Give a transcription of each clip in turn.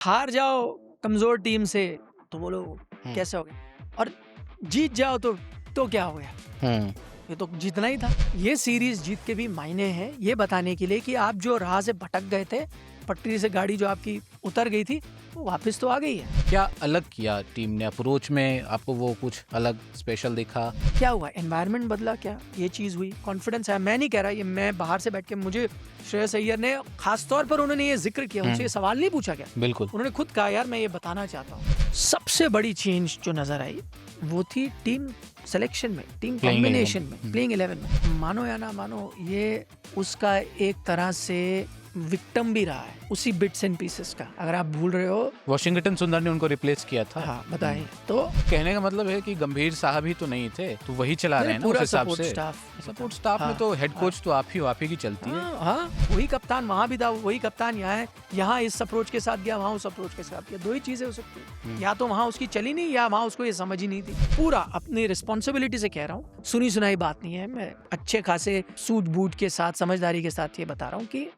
हार जाओ कमजोर टीम से तो बोलो कैसे हो गया, और जीत जाओ तो क्या हो गया, ये तो जीतना ही था। ये सीरीज जीत के भी मायने हैं ये बताने के लिए कि आप जो राह से भटक गए थे, पटरी से गाड़ी जो आपकी उतर गई थी वो वापस तो आ गई है। क्या अलग किया टीम ने अप्रोच में? आपको वो कुछ अलग स्पेशल दिखा? क्या हुआ, एनवायरनमेंट बदला, क्या ये चीज हुई, कॉन्फिडेंस है। मैं नहीं कह रहा, ये मैं बाहर से बैठ के, मुझे श्रेयस अय्यर ने खास तौर पर उन्होंने ये जिक्र किया, उनसे ये सवाल नहीं पूछा गया, बिल्कुल। उन्होंने खुद कहा यार मैं ये बताना चाहता हूँ। सबसे बड़ी चेंज जो नजर आई वो थी टीम सिलेक्शन में, टीम Playing कॉम्बिनेशन 11 में, प्लेइंग 11 में। मानो या ना मानो ये उसका एक तरह से विक्टिम भी रहा है उसी बिट्स एंड पीसेस का। अगर आप भूल रहे हो, वॉशिंगटन सुंदर ने उनको रिप्लेस किया था। हाँ बताएं तो। कहने का मतलब है कि गंभीर साहब ही तो नहीं थे, तो वही चला रहे हैं ना उस पूरा हिसाब सपोर्ट से। स्टाफ, सपोर्ट स्टाफ में हाँ, तो हेड कोच तो आप ही की चलती है। हाँ, वही कप्तान वहाँ भी था, वही कप्तान यहाँ है। यहाँ इस अप्रोच के साथ गया, वहाँ उस अप्रोच के साथ गया। दो ही चीजें हो सकती है, या तो वहाँ उसकी चली नहीं, या वहाँ उसको ये समझ ही नहीं थी। पूरा अपनी रिस्पॉन्सिबिलिटी से कह रहा हूँ, सुनी सुनाई बात नहीं है, मैं अच्छे खासे सूझ बूझ के साथ, समझदारी के साथ ये बता रहा हूँ कि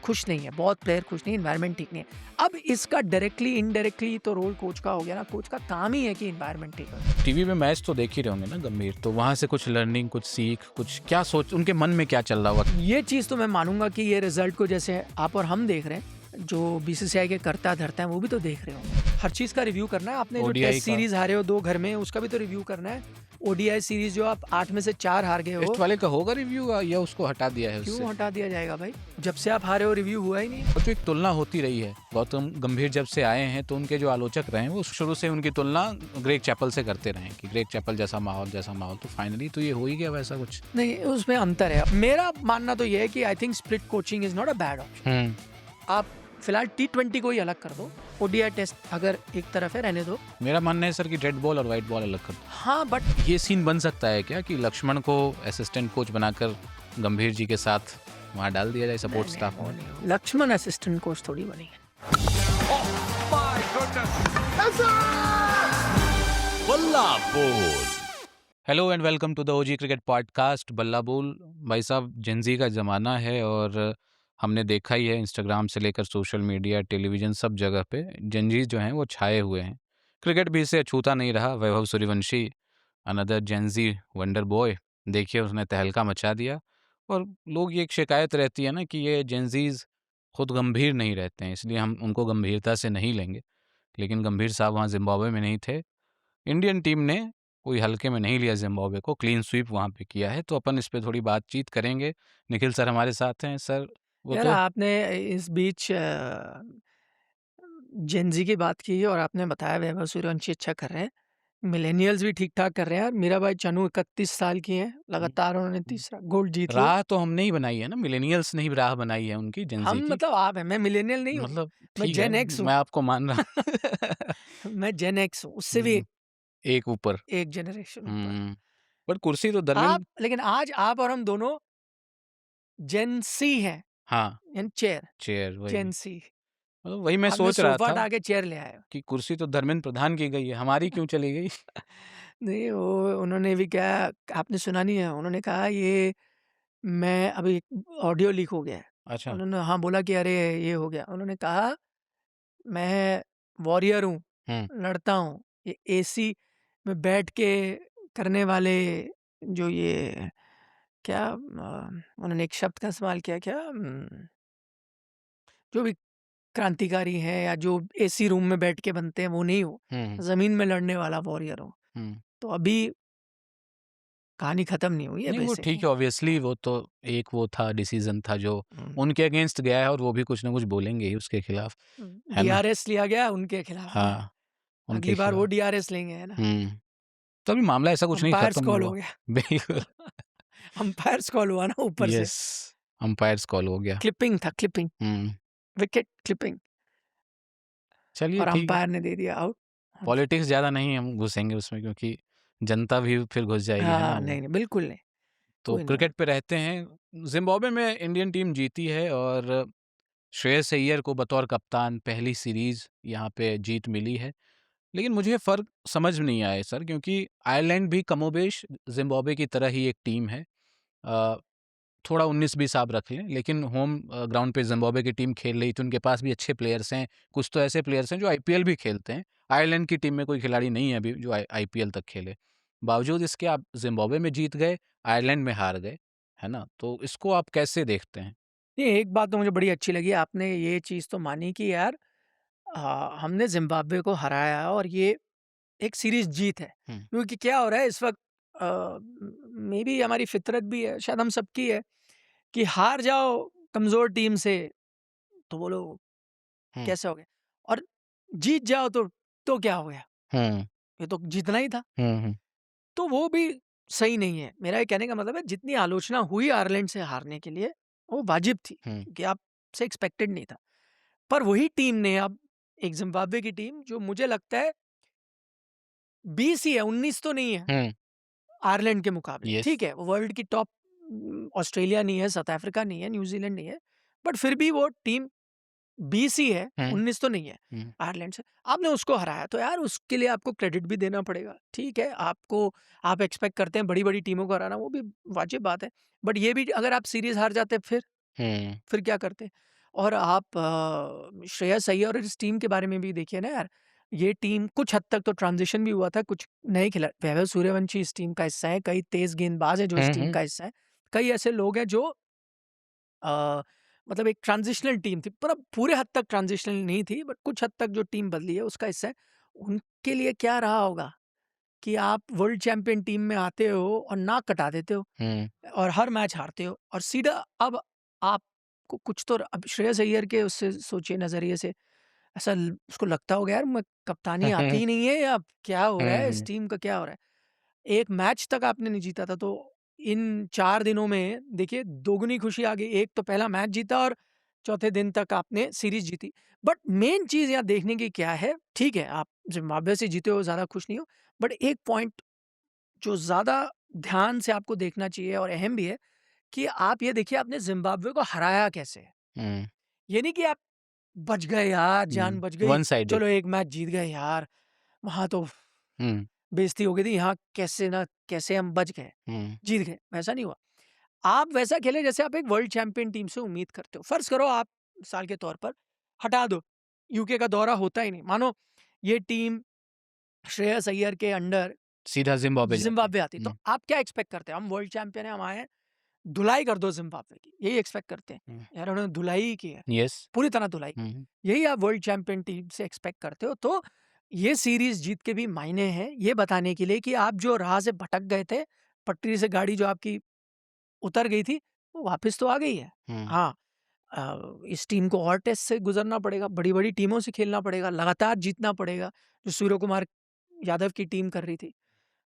खुश नहीं है, बहुत प्लेयर खुश नहीं, एनवायरनमेंट ठीक नहीं है। अब इसका डायरेक्टली इनडायरेक्टली तो रोल कोच का हो गया ना, कोच का काम ही है कि एनवायरनमेंट ठीक है। टीवी पे मैच तो देख ही रहे होंगे ना गंभीर, तो वहां से कुछ लर्निंग, कुछ सीख, कुछ क्या सोच उनके मन में क्या चल रहा हुआ? ये चीज़ तो मैं मानूंगा कि ये रिजल्ट को जैसे आप और हम देख रहे हैं, जो बीसीसीआई के करता धरता है वो भी तो देख रहे होंगे। हर चीज़ का रिव्यू करना है, आपने जो ODI टेस्ट का। सीरीज हारे हो 2 घर में, उसका भी तो रिव्यू करना है। ओडीआई सीरीज जो आप 8 में से 4 हार गए हो, टेस्ट वाले का होगा रिव्यू या उसको हटा दिया है उससे? क्यों हटा दिया जाएगा भाई, जब से आप हारे हो रिव्यू हुआ ही नहीं। और जो एक तुलना होती रही है, गौतम गंभीर जब से आए हैं तो उनके जो आलोचक रहे हैं वो शुरू से उनकी तुलना ग्रेग चैपल से करते रहे कि ग्रेग चैपल जैसा माहौल तो फाइनली तो ये हो ही गया वैसा कुछ। नहीं, उसमें अंतर है। मेरा मानना तो ये है कि I think split coaching is not a bad option. आप फिलहाल T20 को ही अलग कर दो, ओडीआई टेस्ट अगर एक तरफ है रहने दो। मेरा मानना है सर कि रेड बॉल और व्हाइट बॉल अलग कर दो। हाँ, बट ये सीन बन सकता है क्या कि लक्ष्मण को असिस्टेंट कोच बनाकर गंभीर जी के साथ वहाँ डाल दिया जाए सपोर्ट स्टाफ में? लक्ष्मण असिस्टेंट कोच थोड़ी बनी है। Hello and welcome to the OG cricket podcast Balla Bol. भाई साहब, जेंजी का ज़माना है और हमने देखा ही है इंस्टाग्राम से लेकर सोशल मीडिया, टेलीविज़न, सब जगह पे जेंजी जो हैं वो छाए हुए हैं। क्रिकेट भी इससे अछूता नहीं रहा। Vaibhav Suryavanshi, another Gen Z wonder boy, देखिए उसने तहलका मचा दिया। और लोग ये एक शिकायत रहती है ना कि ये जेंजीज खुद गंभीर नहीं रहते हैं, इसलिए हम उनको गंभीरता से नहीं लेंगे। लेकिन गंभीर साहब वहाँ जिम्बाब्वे में नहीं थे। इंडियन टीम ने कोई हल्के में नहीं लिया जिम्बाब्वे को, क्लीन स्वीप वहाँ पे किया है। तो अपन इस पे थोड़ी बातचीत करेंगे। निखिल सर हमारे साथ हैं। सर वो यार तो आपने इस बीच जेनजी की बात की और आपने बताया वैभव सूर्यवंशी अच्छा कर रहे हैं, मिलेनियल्स भी ठीक ठाक कर रहे हैं। मेरा भाई चनू 31 साल की है, लगातार उन्होंने तीसरा गोल्ड जीत लिया। राह तो हमने ही बनाई है ना, मिलेनियल्स ने ही राह बनाई है उनकी, जेंजी हम की। मतलब आप हैं, मैं मिलेनियल नहीं हूँ, मतलब मैं ठीक है, जेन एक्स हूँ। मैं आपको मान रहा मैं जेन एक्स हूँ, उससे भी एक ऊपर। एक जनरेशन ऊपर। पर कुर्सी तो आप धर्मेंद्र। लेकिन आज आप और हम दोनों जेन सी हैं, हाँ, यानी चेयर, चेयर वही। जेन सी। मतलब वही मैं आपने सोच रहा सोफा था हटा के चेयर ले आए हो। कि कुर्सी तो धर्मेंद्र प्रधान की गई है, हमारी क्यों चली गई? नहीं, वो उन्होंने भी क्या, आपने सुना नहीं है, उन्होंने कहा ये मैं अभी ऑडियो लीक हो गया है। अच्छा। उन्होंने हाँ बोला कि अरे ये हो गया। उन्होंने कहा मैं वॉरियर हूँ, हम्म लड़ता हूँ। ये एसी में बैठ के करने वाले जो ये क्या उन्होंने एक शब्द का इस्तेमाल किया, क्या जो भी क्रांतिकारी हैं या जो एसी रूम में बैठ के बनते हैं वो नहीं हो, हम्म ज़मीन में लड़ने वाला वॉरियर हो। हम्म तो अभी कहानी खत्म नहीं हुई है नहीं वो बेसिकली। ठीक है, ऑब्वियसली वो तो एक वो था, डिसीजन था जो हुँ। उनके अगेंस्ट गया है और वो भी कुछ ना कुछ बोलेंगे ही उसके खिलाफ, है ना? डीआरएस लिया गया उनके खिलाफ में। हाँ, उनके अगली बार वो खिलाफ। डीआरएस लेंगे, है ना? हम्म तो अभी मामला ऐसा कुछ नहीं अंपायर्स खत्म कॉल हो हुआ। गया। बिल्कुल। अंपायर्स कॉल हुआ ना ऊपर से। यस, अंपायर्स कॉल हो गया। क्लिपिंग था, क्लिपिंग, हम्म विकेट क्लिपिंग, चलिए और ठीक है। अंपायर ने दे दिया आउट। पॉलिटिक्स ज़्यादा नहीं हम घुसेंगे उसमें, क्योंकि जनता भी फिर घुस जाएगी, है ना? हाँ, वो नहीं, बिल्कुल नहीं, तो कोई नहीं। क्रिकेट पे रहते हैं। जिम्बाब्वे में इंडियन टीम जीती है और श्रेयस अय्यर को बतौर कप्तान पहली सीरीज यहाँ पे जीत मिली है। लेकिन मुझे फ़र्क समझ नहीं आया सर, क्योंकि आयरलैंड भी कमोबेश जिम्बाब्वे की तरह ही एक टीम है। थोड़ा 19-20 आप रख लें, लेकिन होम ग्राउंड पे ज़िम्बाब्वे की टीम खेल रही थी, उनके पास भी अच्छे प्लेयर्स हैं, कुछ तो ऐसे प्लेयर्स हैं जो आईपीएल भी खेलते हैं। आयरलैंड की टीम में कोई खिलाड़ी नहीं है अभी जो आईपीएल तक खेले। बावजूद इसके आप ज़िम्बाब्वे में जीत गए, आयरलैंड में हार गए, है ना? तो इसको आप कैसे देखते हैं? ये एक बात तो मुझे बड़ी अच्छी लगी, आपने ये चीज़ तो मानी कि यार हमने ज़िम्बाब्वे को हराया और ये एक सीरीज़ जीत है। हुँ, क्योंकि क्या हो रहा है इस वक़्त, मेबी हमारी फ़ितरत भी है, शायद हम सबकी है कि हार जाओ कमज़ोर टीम से तो बोलो हुँ, कैसे हो गया, और जीत जाओ तो क्या हो गया? हुँ, ये तो जीतना ही था। हुँ, हुँ, तो वो भी सही नहीं है। मेरा ये कहने का मतलब है जितनी आलोचना हुई आयरलैंड से हारने के लिए, वो वाजिब थी, हुँ, क्योंकि आपसे एक्सपेक्टेड नहीं था। पर वही टीम ने अब एक ज़िम्बाब्वे की टीम जो मुझे लगता है 20 ही है, 19 तो नहीं है हुँ, आयरलैंड के मुकाबले। येस। ठीक है, वो वर्ल्ड की टॉप, ऑस्ट्रेलिया नहीं है, साउथ अफ्रीका नहीं है, न्यूज़ीलैंड नहीं है, बट फिर भी वो टीम 20 ही है, हुँ, 19 तो नहीं है हुँ, आयरलैंड से। आपने उसको हराया तो यार उसके लिए आपको क्रेडिट भी देना पड़ेगा। ठीक है, आप एक्सपेक्ट करते हैं बड़ी-बड़ी टीमों को हराना, वो भी वाजिब बात है। बट ये भी अगर आप सीरीज़ हार जाते फिर? हुँ, फिर क्या करते? और आप श्रेयस अय्यर और इस टीम के बारे में भी देखिए ना यार, ये टीम कुछ हद तक तो ट्रांज़िशन भी हुआ था, कुछ नए खिला वैभव सूर्यवंशी इस टीम का हिस्सा है, कई तेज़ गेंदबाज़ हैं जो इस हुँ, टीम हुँ, का हिस्सा है। कई ऐसे लोग हैं जो मतलब एक ट्रांज़िशनल टीम थी, पर अब पूरे हद तक ट्रांज़िशनल नहीं थी, बट कुछ हद तक जो टीम बदली है उसका हिस्सा है। उनके लिए क्या रहा होगा कि आप वर्ल्ड चैंपियन टीम में आते हो और नाक कटा देते हो हुँ, और हर मैच हारते हो और सीधा अब आपको कुछ तो अब श्रेयस अय्यर के उससे सोचिए नज़रिए से ऐसा उसको लगता होगा यार मैं कप्तानी आती ही नहीं है या क्या हो रहा है, इस हुँ, टीम का क्या हो रहा है। एक मैच तक आपने नहीं जीता था, तो इन 4 दिनों में देखिए दोगुनी खुशी आ गई। एक तो पहला मैच जीता और चौथे दिन तक आपने सीरीज़ जीती। बट मेन चीज़ यहाँ देखने की क्या है, ठीक है आप ज़िम्बाब्वे से जीते हो, ज़्यादा खुश नहीं हो, बट एक पॉइंट जो ज़्यादा ध्यान से आपको देखना चाहिए और अहम भी है कि आप ये देखिए आपने ज़िम्बाब्वे को हराया कैसे है? हुँ, ये नहीं कि आप बच गए यार, जान हुँ, बच गई, वन साइडेड। चलो एक मैच जीत गए यार, वहाँ तो हुँ, बेइज़्ती हो गई थी, यहाँ कैसे ना कैसे हम बच गए, हुँ, जीत गए, वैसा नहीं हुआ। आप वैसा खेले जैसे आप एक वर्ल्ड चैंपियन टीम से उम्मीद करते हो। फ़र्ज़ करो आप मिसाल के तौर पर हटा दो, यूके का दौरा होता ही नहीं। मानो ये टीम श्रेयस अय्यर के अंडर सीधा ज़िम्बाब्वे जाती। ज़िम्बाब्वे आती, तो हुँ, आप क्या एक्सपेक्ट करते हैं? हम वर्ल्ड चैंपियन हैं, हम आए हैं, धुलाई कर दो ज़िम्बाब्वे की, यही एक्सपेक्ट करते हैं। हुँ, यार उन्होंने धुलाई ही की है, येस। पूरी तरह धुलाई की। हुँ, यही आप वर्ल्ड चैंपियन टीम से एक्सपेक्ट करते हो, तो ये सीरीज़ जीत के भी मायने हैं, ये बताने के लिए कि आप जो राह से भटक गए थे, पटरी से गाड़ी जो आपकी उतर गई थी, वो वापस तो आ गई है। हुँ, हाँ, इस टीम को और टेस्ट से गुज़रना पड़ेगा, बड़ी-बड़ी टीमों से खेलना पड़ेगा, लगातार जीतना पड़ेगा, जो सूर्य कुमार यादव की टीम कर रही थी।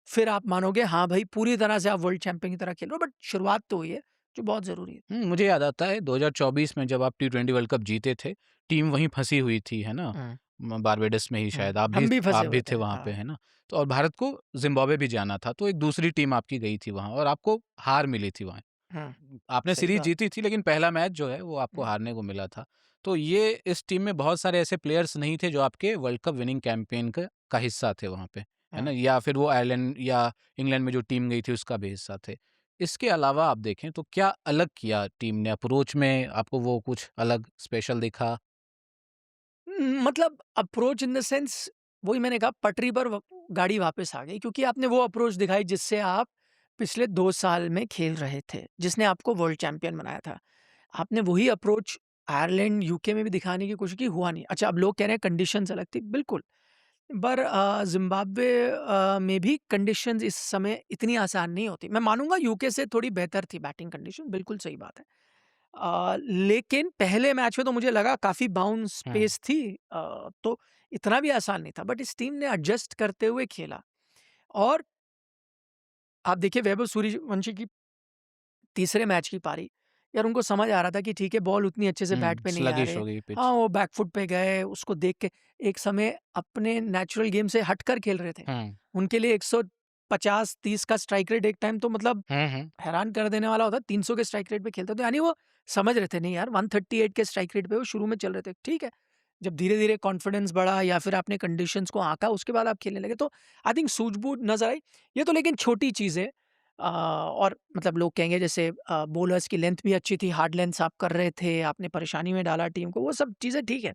फिर आप मानोगे हाँ भाई, पूरी तरह से आप वर्ल्ड चैंपियन की तरह खेल रहे हो, बट शुरुआत तो हुई है, जो बहुत ज़रूरी है। हुँ, मुझे याद आता है 2024 में जब आप टी20 वर्ल्ड कप जीते थे, टीम वहीं फँसी हुई थी, है ना? हुँ, बारबाडोस में ही हुँ। शायद हम भी फँसे आप हुए भी थे। थे वहाँ पे, हाँ, है ना? तो और भारत को ज़िम्बाब्वे भी जाना था, तो एक दूसरी टीम आपकी गई थी वहाँ और आपको हार मिली थी वहाँ। हुँ, आपने सही सीरीज़ बात। जीती थी लेकिन पहला मैच जो है वो आपको हुँ, हारने को मिला था। तो ये इस टीम में बहुत सारे ऐसे प्लेयर्स नहीं थे जो आपके वर्ल्ड कप विनिंग कैंपेन का हिस्सा थे वहाँ पे, है हुँ। ना? या फिर वो आयरलैंड या इंग्लैंड में जो टीम गई थी उसका भी हिस्सा थे। इसके अलावा आप देखें तो क्या अलग किया टीम ने अप्रोच में आपको वो कुछ अलग स्पेशल दिखा? मतलब अप्रोच इन द सेंस वही मैंने कहा पटरी पर गाड़ी वापस आ गई क्योंकि आपने वो अप्रोच दिखाई जिससे आप पिछले 2 साल में खेल रहे थे, जिसने आपको वर्ल्ड चैंपियन बनाया था। आपने वही अप्रोच आयरलैंड यूके में भी दिखाने की कोशिश की, हुआ नहीं। अच्छा, अब लोग कह रहे हैं कंडीशंस अलग थी, बिल्कुल। पर जिम्बाब्वे में भी कंडीशंस इस समय इतनी आसान नहीं होती। मैं मानूंगा यूके से थोड़ी बेहतर थी बैटिंग कंडीशन, बिल्कुल सही बात है। लेकिन पहले मैच में तो मुझे लगा काफ़ी बाउंस हुँ, पेस थी, तो इतना भी आसान नहीं था, बट इस टीम ने एडजस्ट करते हुए खेला। और आप देखिए वैभव सूर्यवंशी की तीसरे मैच की पारी, यार उनको समझ आ रहा था कि ठीक है बॉल उतनी अच्छे से बैट हुँ, पे नहीं आ स्लगिश रहे। हो गई हाँ, पिच। वो बैकफुट पे गए, उसको देख के एक समय अपने नेचुरल गेम से हटकर खेल रहे थे। हुँ, उनके लिए 150-30 का स्ट्राइक रेट एक टाइम तो मतलब हुँ, हुँ, हैरान कर देने वाला होता है, 300 के स्ट्राइक रेट पे खेलते थे। यानी वो समझ रहे थे नहीं यार 138 के स्ट्राइक रेट पे वो शुरू में चल रहे थे। ठीक है, जब धीरे-धीरे कॉन्फिडेंस बढ़ा या फिर आपने कंडीशंस को आँका उसके बाद आप खेलने लगे, तो आई थिंक सूझबूझ नज़र आई। ये तो लेकिन छोटी चीज़ है। और मतलब लोग कहेंगे जैसे बॉलर्स की लेंथ भी अच्छी थी, हार्ड लेंथ्स आप कर रहे थे, आपने परेशानी में डाला टीम को, वो सब चीज़ें ठीक है।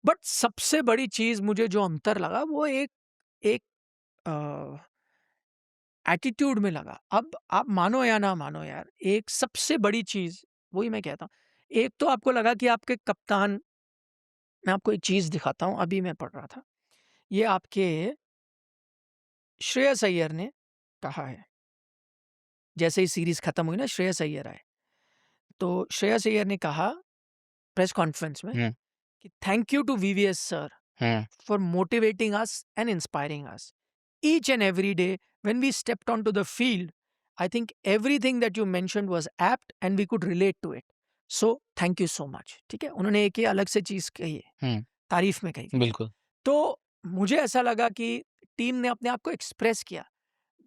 बट सबसे बड़ी चीज़ मुझे जो अंतर लगा वो एक एक अ, एटीट्यूड में लगा। अब आप मानो या ना मानो यार, एक सबसे बड़ी चीज़ वही मैं कहता हूँ, एक तो आपको लगा कि आपके कप्तान, मैं आपको एक चीज़ दिखाता हूँ, अभी मैं पढ़ रहा था। ये आपके श्रेयस अय्यर ने कहा है, जैसे ही सीरीज़ खत्म हुई ना श्रेयस अय्यर आए, तो श्रेयस अय्यर ने कहा प्रेस कॉन्फ्रेंस में हुँ, कि thank you to VVS sir हुँ, for motivating us and inspiring us. Each and every day, when we stepped onto the field, I think everything that you mentioned was apt and we could relate to it. So, thank you so much. ठीक है, उन्होंने एक ये अलग से चीज़ कही है, हुँ, तारीफ में कही थी। बिल्कुल। तो मुझे ऐसा लगा कि टीम ने अपने आप को एक्सप्रेस किया।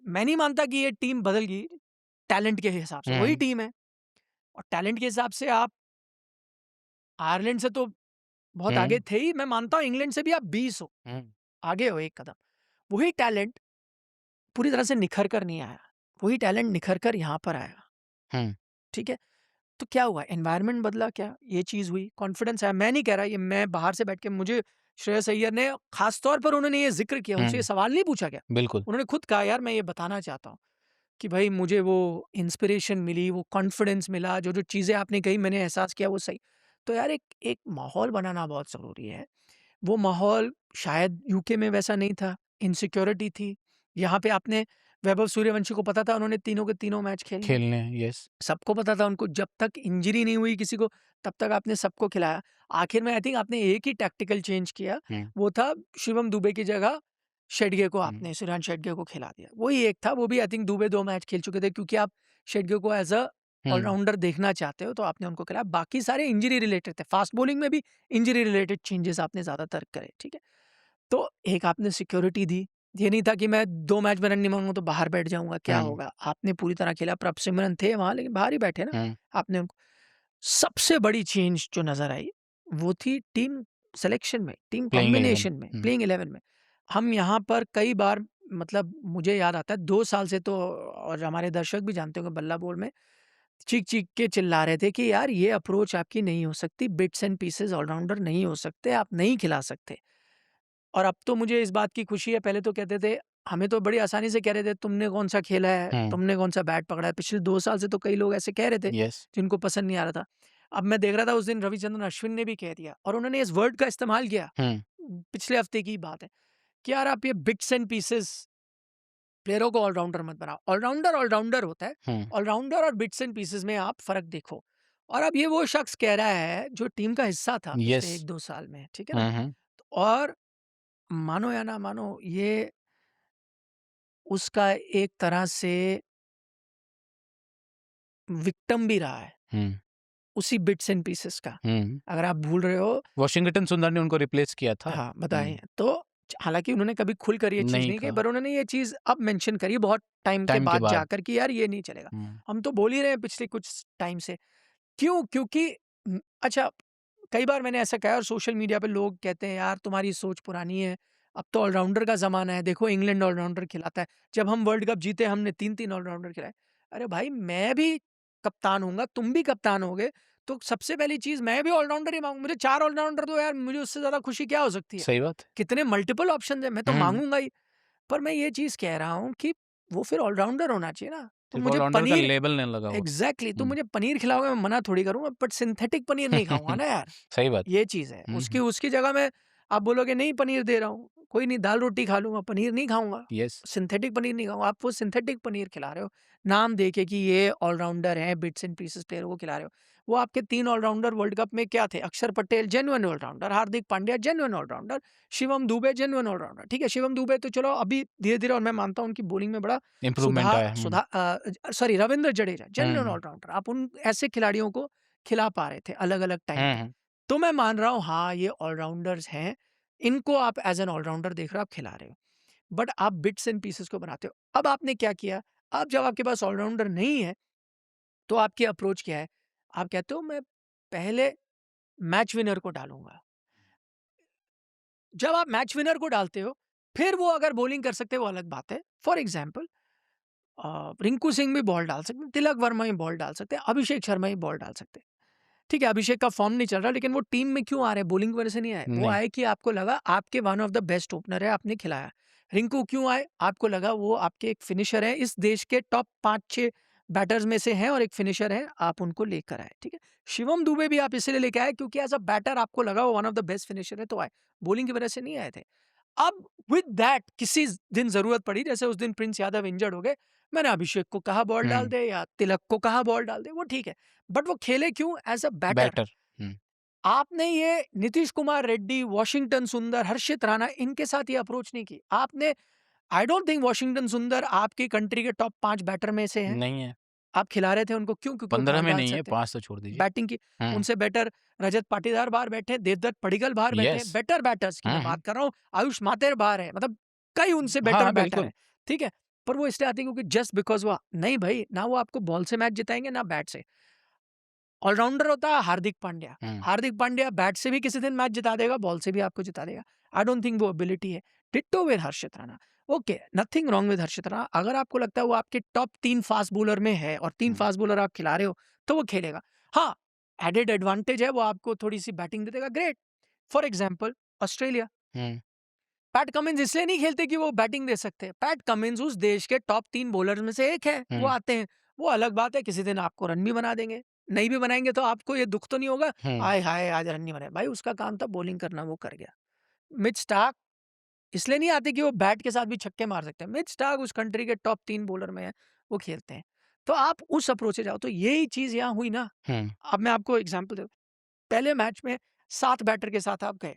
मैं नहीं मानता कि ये टीम बदल गई, टैलेंट के हिसाब से वही हुँ, टीम है, और टैलेंट के हिसाब से आप आयरलैंड से तो बहुत आगे हुँ, थे ही। मैं मानता हूँ इंग्लैंड से भी आप 20 हो, हुँ, आगे हो एक कदम। वही टैलेंट पूरी तरह से निखर कर नहीं आया, वही टैलेंट निखर कर यहाँ पर आया, हुँ, ठीक है? तो क्या हुआ? एनवायरनमेंट बदला क्या? ये चीज़ हुई, कॉन्फिडेंस आया। मैं नहीं कह रहा, ये मैं बाहर से बैठ के, मुझे श्रेयस अय्यर ने ख़ास तौर पर उन्होंने ये ज़िक्र किया, उनसे ये हुँ, सवाल नहीं पूछा गया। बिल्कुल। उन्होंने खुद कहा यार मैं ये बताना चाहता हूँ कि भाई मुझे वो इंस्पिरेशन मिली, वो कॉन्फिडेंस मिला, जो-जो चीज़ें आपने कही मैंने एहसास किया वो सही। तो यार एक एक माहौल बनाना बहुत ज़रूरी है। वो माहौल शायद यूके में वैसा नहीं था, इनसिक्योरिटी थी। यहाँ पे आपने वैभव सूर्यवंशी को पता था उन्होंने तीनों के तीनों मैच खेलने हैं। खेलने हैं, यस। सबको पता था उनको, जब तक इंजरी नहीं हुई किसी को, तब तक आपने सबको खिलाया। आखिर में आई थिंक आपने एक ही टैक्टिकल चेंज किया, हुँ, वो था शिवम दुबे की जगह शेडगे को, हुँ, आपने सूर्यवंश शेडगे को खिला दिया। वही एक था, वो भी आई थिंक दुबे 2 मैच खेल चुके थे, क्योंकि आप शेडगे को एज़ अ हुँ, ऑलराउंडर देखना चाहते हो, तो आपने उनको खिलाया। बाकी सारे इंजरी रिलेटेड थे। फास्ट बॉलिंग में भी इंजरी रिलेटेड चेंजेस आपने ज़्यादातर करे, ठीक है? तो एक आपने सिक्योरिटी दी। ये नहीं था कि मैं 2 मैच में रन नहीं मारूँगा तो बाहर बैठ जाऊँगा, क्या हुँ, होगा? आपने पूरी तरह खेला, प्रभ सिमरन थे वहाँ लेकिन बाहर ही बैठे ना, हुँ, आपने उनको। सबसे बड़ी चेंज जो नज़र आई, वो थी टीम सिलेक्शन में, टीम प्लेइंग 11 कॉम्बिनेशन में, हुँ, प्लेइंग 11 में। हम यहाँ पर कई बार, मतलब मुझे याद आता है 2 साल से तो, और हमारे दर्शक भी जानते होंगे, बल्ला बोल में चीख-चीख के चिल्ला रहे थे कि यार ये अप्रोच आपकी नहीं हो सकती, बिट्स एंड पीसेस ऑलराउंडर नहीं हो सकते, आप नहीं खिला सकते। और अब तो मुझे इस बात की खुशी है, पहले तो कहते थे, हमें तो बड़ी आसानी से कह रहे थे, तुमने कौन-सा खेला है, हुँ, तुमने कौन-सा बैट पकड़ा है। पिछले 2 साल से तो कई लोग ऐसे कह रहे थे, यस। जिनको पसंद नहीं आ रहा था। अब मैं देख रहा था उस दिन रविचंद्रन अश्विन ने भी कह दिया, और उन्होंने इस वर्ड का इस्तेमाल किया, हुँ, पिछले हफ्ते की बात है, कि यार आप ये बिट्स एंड पीसेस प्लेयरों को ऑलराउंडर मत बनाओ। ऑलराउंडर, ऑलराउंडर होता है। हुँ, ऑलराउंडर और बिट्स एंड पीसेस में आप फ़र्क देखो। और अब ये वो शख्स कह रहा है, जो टीम का हिस्सा था यस। पिछले 1-2 साल में, ठीक है ना? हुँ, हुँ, और मानो या ना मानो, ये उसका एक तरह से विक्टिम भी रहा है, हुँ, उसी बिट्स एंड पीसेस का। हुँ। अगर आप भूल रहे हो, वाशिंगटन सुंदर ने उनको रिप्लेस किया था। हाँ, हुँ, बताएँ। तो हालाँकि उन्होंने कभी खुलकर ये चीज़ नहीं नहीं कही, था, पर उन्होंने ये चीज़ अब मेंशन करी बहुत टाइम के टाइम के बाद बाद। जाकर, कि यार ये नहीं चलेगा। हुँ, हम तो बोल ही रहे हैं पिछले कुछ टाइम से। क्यों? क्योंकि अच्छा, कई बार मैंने ऐसा कहा, और सोशल मीडिया पे लोग कहते हैं यार तुम्हारी सोच पुरानी है, अब तो ऑलराउंडर का ज़माना है, देखो इंग्लैंड ऑलराउंडर खिलाता है। जब हम वर्ल्ड कप जीते हमने 3-3 ऑलराउंडर खिलाए। अरे भाई, मैं भी कप्तान होऊँगा, तुम भी कप्तान होगे, तो सबसे पहली चीज़ मैं भी ऑलराउंडर ही माँगूँ। मुझे 4 ऑलराउंडर दो यार, मुझे उससे ज़्यादा खुशी क्या हो सकती है? सही बात है। कितने मल्टीपल ऑप्शंस हैं, मैं तो हुँ, माँगूँगा ही। पर मैं ये चीज़ कह रहा हूँ कि वो फिर ऑलराउंडर होना चाहिए ना। तो सिर्फ़ मुझे ऑलराउंडर का पनीर, लेबल नहीं लगा हुआ। एग्ज़ैक्टली, तुम हुँ। मुझे पनीर खिलाओगे, मैं मना थोड़ी करूँगा, बट सिंथेटिक पनीर नहीं खाऊँगा ना यार। सही बात। ये चीज़ है। हुँ, उसकी हुँ। उसकी जगह में आप बोलोगे नहीं पनीर दे रहा हूँ, कोई नहीं, दाल-रोटी खा लूँगा, पनीर नहीं खाऊँगा। यस। सिंथेटिक पनीर नहीं खाऊँगा। आप वो सिंथेटिक पनीर खिला रहे हो, नाम दे के कि ये ऑलराउंडर हैं, बिट्स एंड पीसेस प्लेयरों को खिला रहे हो। वो आपके 3 ऑलराउंडर वर्ल्ड कप में क्या थे? Akshar Patel genuine allrounder, Hardik Pandya genuine allrounder, Shivam Dube genuine allrounder. ठीक है, शिवम दुबे तो चलो अभी धीरे-धीरे, और मैं मानता हूँ उनकी बॉलिंग में बड़ा इम्प्रूवमेंट आया। हुँ। सॉरी, रविंद्र जडेजा हुँ, जेन्युइन हुँ। ऑलराउंडर। आप उन ऐसे खिलाड़ियों को खिला पा रहे थे अलग-अलग टाइम हुँ, पे। हुँ। तो मैं मान रहा हूँ हाँ, ये ऑलराउंडर्स हैं, इनको आप एज़ एन ऑलराउंडर देख रहे हो, आप खिला रहे हो। बट आप बिट्स एंड पीसेस को बनाते हो। अब आपने क्या किया? अब जब आपके पास ऑलराउंडर नहीं है, तो आपकी अप्रोच क्या है? आप कहते हो मैं पहले मैच विनर को डालूँगा। जब आप मैच विनर को डालते हो, फिर वो अगर बॉलिंग कर सकते हैं वो अलग बात है। फॉर एग्ज़ाम्पल रिंकू सिंह भी बॉल डाल सकते हैं, तिलक वर्मा ही बॉल डाल सकते हैं, अभिषेक शर्मा ही बॉल डाल सकते हैं। ठीक है, अभिषेक का फॉर्म नहीं चल रहा, लेकिन वो टीम में क्यों आ रहे हैं? बॉलिंग वजह से नहीं आए। वो नहीं। आए कि आपको लगा आपके one of the best opener है, आपने खिलाया। रिंकू क्यों आए? आपको लगा वो आपके एक फिनिशर है, इस देश के टॉप 5-6 बैटर्स में से हैं और एक फिनिशर है, आप उनको लेकर आए। ठीक है, शिवम दुबे भी आप इसलिए लेके आए क्योंकि एज अ बैटर आपको लगा वो one of the best finisher है, तो आए। बॉलिंग की वजह से नहीं आए थे। अब विद दैट किसी दिन जरूरत पड़ी, जैसे उस दिन प्रिंस यादव इंजर्ड हो गए, मैंने अभिषेक को कहा बॉल डाल दे या तिलक को कहा बॉल डाल दे, वो ठीक है, बट वो खेले क्यों? As a batter. बैटर। आपने ये नीतीश कुमार रेड्डी, वॉशिंगटन सुंदर, हर्षित राणा, इनके साथ ये अप्रोच नहीं की आपने। आई डोंट थिंक वॉशिंगटन सुंदर आपकी कंट्री के टॉप 5 बैटर में से हैं। नहीं है, आप खिला रहे थे उनको क्यों? क्योंकि वो 15 बॉल में डाल नहीं है, सकते, 5 तो छोड़ दीजिए। बैटिंग की। उनसे बेटर रजत पाटीदार बाहर बैठे, देवदत्त पडिक्कल बाहर बैठे, यस। बेटर बैटर्स की मैं बात कर रहा हूँ। आयुष मातेर बाहर है, मतलब कई उनसे हाँ, बेटर हाँ, बैटर बिल्कुल। है। ठीक है, पर वो इसलिए आते हैं क्योंकि जस्ट बिकॉज वो नहीं भाई, ना वो आपको बॉल से मैच जिताएंगे ना बैट से। ऑलराउंडर होता है हार्दिक पांड्या। हार्दिक पांड्या बैट से भी किसी दिन मैच जिता देगा, बॉल से भी आपको जिता देगा। आई डोंट थिंक वो एबिलिटी है। Ditto with Harshit Rana. Okay, nothing wrong with Harshit Rana. अगर आपको लगता है वो आपके टॉप 3 फास्ट बॉलर में है और 3 फास्ट बॉलर आप खिला रहे हो, तो वो खेलेगा। हाँ, एडेड एडवांटेज है, वो आपको थोड़ी सी बैटिंग दे देगा, great. For example Australia, PAT Cummins इसलिए नहीं खेलते कि वो बैटिंग दे सकते। पैट कमिंस उस देश के टॉप 3 बॉलर में से एक है, वो आते हैं, वो अलग बात है, किसी दिन आपको रन भी बना देंगे, नहीं भी बनाएंगे तो आपको ये दुख तो नहीं होगा, आय हाय आज रन नहीं बनाए। भाई उसका काम था बॉलिंग करना, वो कर गया। मिच स्टार्क इसलिए नहीं आते कि वो बैट के साथ भी छक्के मार सकते हैं। मिच स्टार्क उस कंट्री के टॉप 3 बॉलर में है, वो खेलते हैं। तो आप उस अप्रोच से जाओ, तो यही चीज यहाँ हुई ना। अब मैं आपको एग्जाम्पल दे, पहले मैच में 7 बैटर के साथ आप गए,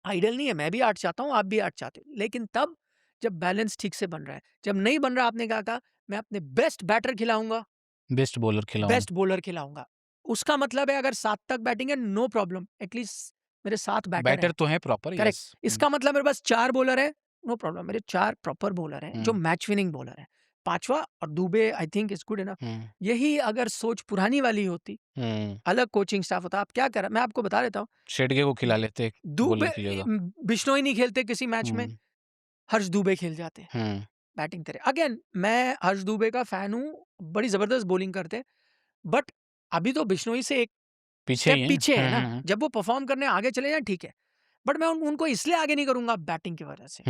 आइडियल नहीं है, मैं भी 8 चाहता हूँ, आप भी 8 चाहते हो, लेकिन तब जब बैलेंस ठीक से बन रहा है। जब नहीं बन रहा, आपने कहा था मैं अपने बेस्ट बैटर खिलाऊंगा, बेस्ट बॉलर खिलाऊं। बेस्ट बॉलर खिलाऊंगा। उसका मतलब है अगर 7 तक बैटिंग है, नो प्रॉब्लम, एटलीस्ट मेरे 7 बैटर बैटर हैं। तो है प्रॉपर, करेक्ट। यस। इसका मतलब मेरे पास 4 बॉलर है, नो प्रॉब्लम, मेरे 4 प्रॉपर बॉलर हैं जो हम्म। मैच विनिंग बॉलर है। 5वां और Dubey I think is good enough. यही अगर सोच पुरानी वाली होती, अलग कोचिंग स्टाफ होता, आप क्या कर, मैं आपको बता देता हूँ। शेडगे को खिला लेते दुबे, बॉलर की जगह। बिश्नोई नहीं खेलते किसी मैच में, हर्ष दुबे खेल जाते बैटिंग करे। अगेन मैं हर्ष दुबे का फैन हूँ, बड़ी जबरदस्त बॉलिंग करते हैं, बट अभी तो बिश्नोई से एक पीछे स्टेप ही है। पीछे है ना। जब वो परफॉर्म करने आगे चले जाए ठीक है, बट मैं उनको इसलिए आगे नहीं करूंगा बैटिंग की वजह से।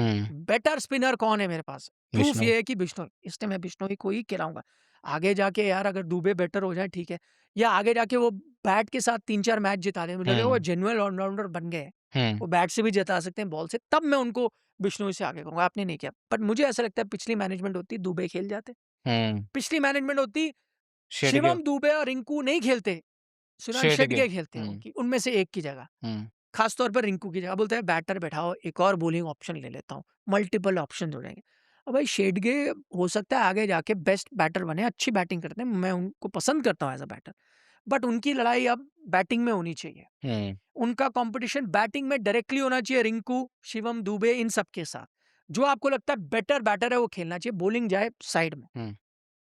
बेटर स्पिनर कौन है मेरे पास? प्रूफ बिश्नोई। ये है कि बिश्नोई, इसलिए मैं बिश्नोई को ही खिलाऊंगा। आगे जाके यार अगर दुबे बेटर हो जाए ठीक है, या आगे जाके वो बैट के साथ 3-4 मैच जिता दे, मुझे लगेगा वो जेन्युइन ऑलराउंडर बन गए, वो बैट से भी जिता सकते हैं, बॉल से, तब मैं उनको बिश्नोई से आगे करूंगा। आपने नहीं किया, बट मुझे ऐसा लगता है पिछली मैनेजमेंट होती दुबे खेल जाते, पिछली मैनेजमेंट होती शेडगे। शिवम दुबे और रिंकू नहीं खेलते, सुशांत शेडगे। शेट्टी खेलते हैं, उनमें से एक की जगह, खास तौर पर रिंकू की जगह। बोलते हैं बैटर बैठाओ, एक और बॉलिंग ऑप्शन ले लेता हूँ, मल्टीपल ऑप्शन हो जाएंगे। अब भाई शेडगे हो सकता है आगे जाके बेस्ट बैटर बने, अच्छी बैटिंग करते हैं, मैं उनको पसंद करता हूँ एज अ बैटर, बट उनकी लड़ाई अब बैटिंग में होनी चाहिए। उनका कंपटीशन बैटिंग में डायरेक्टली होना चाहिए, रिंकू, शिवम दुबे, इन सब के साथ। जो आपको लगता है बेटर बैटर है वो खेलना चाहिए, बॉलिंग जाए साइड में,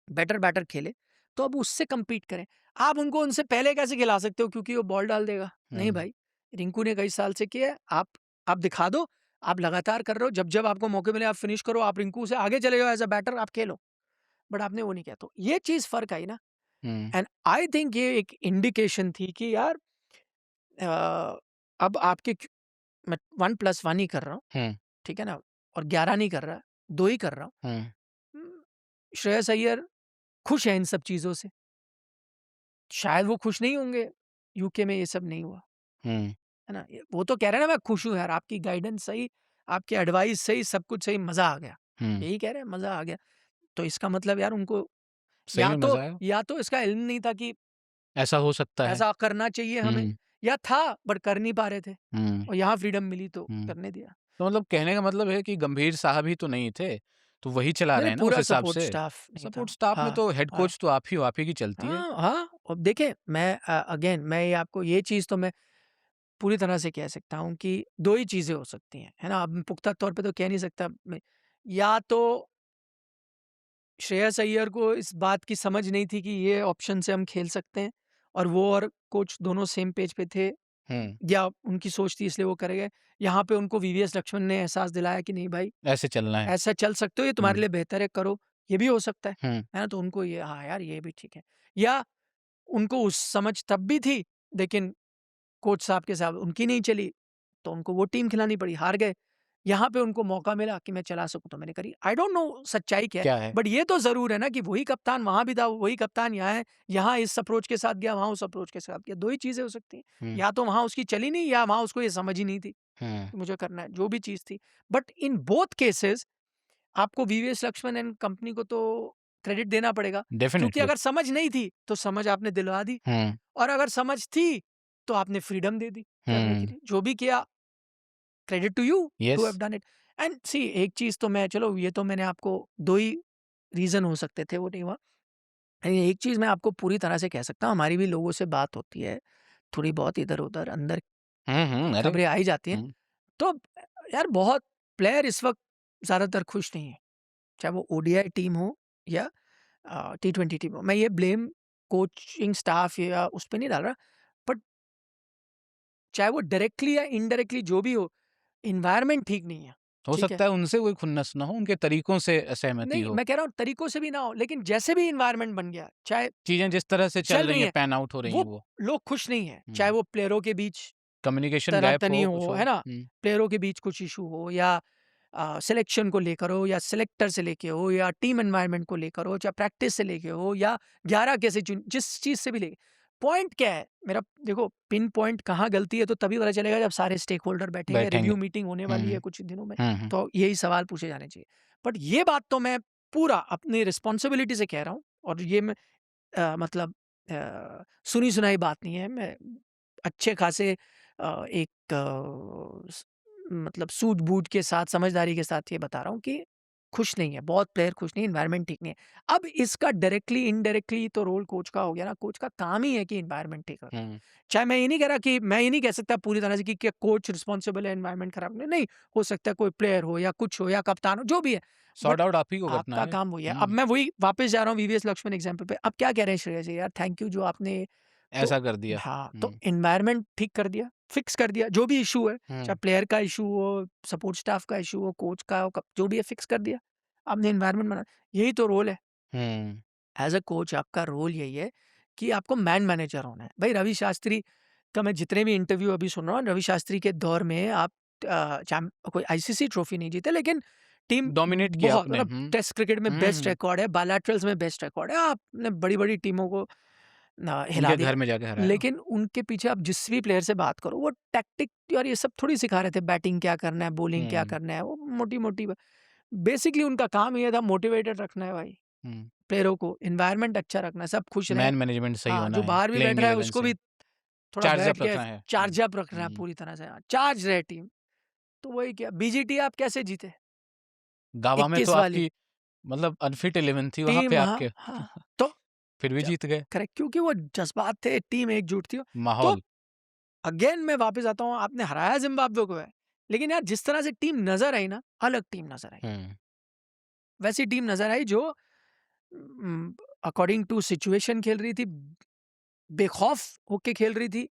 बेटर बैटर खेले, तो अब उससे compete करें। आप उनको उनसे पहले कैसे खिला सकते हो क्योंकि वो बॉल डाल देगा? नहीं भाई, रिंकू ने कई साल से किया है, आप दिखा दो, आप लगातार कर रहे हो, जब जब आपको मौके मिले आप फिनिश करो, आप रिंकू से आगे चले जाओ एज अ बैटर, आप खेलो, बट आपने वो नहीं किया, तो ये चीज फर्क आई ना। एंड आई थिंक ये एक इंडिकेशन थी कि यार अब आपके मैं 1+1 ही कर रहा हूँ, ठीक है ना, और 11 नहीं कर रहा, 2 ही कर रहा हूँ। श्रेयस अय्यर खुश है इन सब चीजों से, शायद वो खुश नहीं होंगे, यूके में ये सब नहीं हुआ, है ना। वो तो कह रहे हैं ना मैं खुश हूँ यार, आपकी गाइडेंस सही, आपकी एडवाइस सही, सब कुछ सही, मजा आ गया, यही कह रहे हैं, मजा आ गया। तो इसका मतलब यार उनको सही में मजा आया। या तो इसका इल्म नहीं था कि ऐसा हो सकता है। ऐसा करना चाहिए हमें, या था बट कर नहीं पा रहे थे, और यहाँ फ्रीडम मिली तो करने दिया। तो मतलब कहने का मतलब है कि गंभीर साहब ही तो नहीं थे, तो वही चला रहे मेरे हैं ना उस पूरा हिसाब सपोर्ट से। स्टाफ नहीं था। सपोर्ट स्टाफ में तो हेड कोच तो आप ही की चलती है। हाँ, अब देखे मैं अगेन मैं ये आपको ये चीज तो मैं पूरी तरह से कह सकता हूँ कि 2 ही चीज़ें हो सकती हैं, है ना? अब मैं पुख्ता तौर पे तो कह नहीं सकता मैं, या तो श्रेयस अय्यर को इस बात की समझ नहीं थी कि ये ऑप्शन से हम खेल सकते हैं, और वो और कोच दोनों सेम पेज पे थे, या उनकी सोच थी इसलिए वो करे गए। यहाँ पे उनको वीवीएस लक्ष्मण ने एहसास दिलाया कि नहीं भाई, ऐसे चलना है। ऐसा चल सकते हो, ये तुम्हारे लिए बेहतर है, करो। ये भी हो सकता है हम्म ना? तो उनको ये हाँ यार ये भी ठीक है, या उनको उस समझ तब भी थी, लेकिन कोच साहब के साथ उनकी नहीं चली, तो उनको वो टीम खिलानी पड़ी, हार गए। यहाँ पे उनको मौका मिला कि मैं चला सकूँ तो मैंने करी। आई डोंट नो सच्चाई क्या है, क्या है? बट ये तो ज़रूर है ना कि वही कप्तान वहाँ भी था, वही कप्तान यहाँ है। यहाँ इस अप्रोच के साथ गया, वहाँ उस अप्रोच के साथ गया। 2 ही चीज़ें हो सकती हैं। हम्म या तो वहाँ उसकी चली नहीं, या वहाँ उसको ये समझ ही नहीं थी हम्म कि मुझे करना है, जो भी चीज़ थी। बट इन बोथ केसेस आपको वीवीएस लक्ष्मण एंड कंपनी को तो क्रेडिट देना पड़ेगा, क्योंकि डेफिनेटली। अगर समझ नहीं थी, तो समझ आपने दिलवा दी, हम्म और अगर समझ थी, तो आपने फ्रीडम दे दी करने के हम्म लिए। जो भी किया, credit to you too yes. Have done it. And see एक चीज़ तो मैं, चलो ये तो मैंने आपको 2 ही रीज़न हो सकते थे वो नहीं हुआ। एक चीज़ मैं आपको पूरी तरह से कह सकता हूँ, हमारी भी लोगों से बात होती है, थोड़ी बहुत इधर-उधर अंदर अरे। खबरें आ ही जाती हैं। हम्म तो यार बहुत प्लेयर इस वक़्त ज़्यादातर खुश नहीं है, चाहे वो ओडीआई टीम हो या टी20 टीम हो। मैं ये ब्लेम कोचिंग स्टाफ या उस पे नहीं डाल रहा, बट चाहे वो डायरेक्टली या इनडायरेक्टली जो भी हो, एनवायरनमेंट ठीक नहीं है, हो ठीक है? सकता है उनसे कोई खुन्नस ना हो, उनके तरीकों से असहमति नहीं, हो। मैं कह रहा हूँ तरीकों से भी ना हो, लेकिन जैसे भी एनवायरनमेंट बन गया, चाहे चीजें जिस तरह से चल चल रही रही हैं, हैं, पैन आउट हो रही हैं वो वो। लोग खुश नहीं हैं। चाहे हम्म वो प्लेयरों के बीच कम्युनिकेशन गैप तनातनी हो, कुछ हो, हो। है ना? प्लेयरों के बीच कुछ इश्यू हो, या सिलेक्शन को लेकर हो, या सिलेक्टर से लेके हो, या टीम एनवायरनमेंट को लेकर हो, चाहे प्रैक्टिस से लेके हो, या 11 कैसे चुन, जिस चीज़ से भी लेके। पॉइंट क्या है? मेरा देखो पिन पॉइंट कहाँ गलती है तो तभी पता चलेगा जब सारे स्टेक होल्डर बैठेंगे, बैठेंगे। रिव्यू मीटिंग होने वाली है हम्म कुछ दिनों में, हम्म तो यही सवाल पूछे जाने चाहिए। बट ये बात तो मैं पूरा अपनी रिस्पॉन्सिबिलिटी से कह रहा हूँ, और ये मैं मतलब सुनी-सुनाई बात नहीं है। मैं अच्छे खासे एक मतलब सूझ-बूझ के साथ, समझदारी के साथ ये बता रहा हूँ कि खुश नहीं है, बहुत प्लेयर खुश नहीं है, एनवायरनमेंट ठीक नहीं है। अब इसका डायरेक्टली, इनडायरेक्टली तो रोल कोच का हो गया ना, कोच का काम ही है कि एनवायरनमेंट ठीक रखना। हम्म चाहे मैं ये नहीं कह रहा कि मैं ये नहीं कह सकता पूरी तरह से कि क्या कोच रिस्पॉन्सिबल है एनवायरनमेंट खराब करने, नहीं, हो सकता है कोई प्लेयर हो या कुछ हो या कप्तान हो, जो भी है। बट सॉर्ट आउट आप ही को करना आपका है। काम वही है। अब मैं वही वापस जा रहा हूँ वीवीएस लक्ष्मण एग्जाम्पल पे। अब क्या कह रहे हैं श्रेयस जी, यार थैंक यू जो आपने, तो ऐसा कर दिया। हाँ, तो एनवायरनमेंट ठीक कर दिया, फिक्स कर दिया, जो भी इश्यू है, चाहे हम्म प्लेयर का इश्यू हो, सपोर्ट स्टाफ का इश्यू हो, कोच का हो, जो भी है फिक्स कर दिया। आपने एनवायरनमेंट बना, यही तो रोल है। हम्म एज़ अ कोच आपका रोल यही है कि आपको मैन मैनेजर होना है। भाई रवि शास्त्री का मैं जितने भी इंटरव्यू अभी सुन रहा हूँ, रवि शास्त्री के दौर में आप कोई आईसीसी ट्रॉफी नहीं जीते, लेकिन टीम डोमिनेट किया बहुत, आपने। मतलब टेस्ट क्रिकेट में बेस्ट हम्म रिकॉर्ड है, बायलैटरल्स में बेस्ट रिकॉर्ड है, आपने बड़ी-बड़ी टीमों को हिला उनके दिया। घर में जाके हराया। लेकिन उनके पीछे आप जिस भी प्लेयर से बात करो, वो टैक्टिक और ये सब थोड़ी सिखा रहे थे, बैटिंग क्या करना है, बॉलिंग क्या हम्म करना है, वो मोटी-मोटी बेसिकली उनका काम ये था मोटिवेटेड रखना है भाई, हम्म प्लेयरों को, एनवायरनमेंट अच्छा रखना है, सब खुश रहें। मैन मैनेजमेंट सही हाँ, होना जो है, बाहर भी बैठ प्लेइंग रहा है 11 उसको से भी थोड़ा चार्ज बैठ अप के रखना है। चार्ज अप रखना है हम्म पूरी तरह से, हाँ, चार्ज रहे टीम। तो वही क्या, बीजीटी आप कैसे जीते? दावा में तो 21 वाली आपकी मतलब अनफिट 11 थी वहां टीम पे वहाँ, आपके। हाँ, तो फिर भी जब जीत गए। करेक्ट, क्योंकि वो जज़्बात थे, टीम एकजुट थी। तो माहौल। अगेन मैं वापस आता हूँ, आपने हराया ज़िम्बाब्वे को है, लेकिन यार जिस तरह से टीम नज़र आई ना, अलग टीम नज़र आई। हम्म वैसी टीम नज़र आई जो अकॉर्डिंग टू सिचुएशन खेल रही थी, बेखौफ होके खेल रही थी,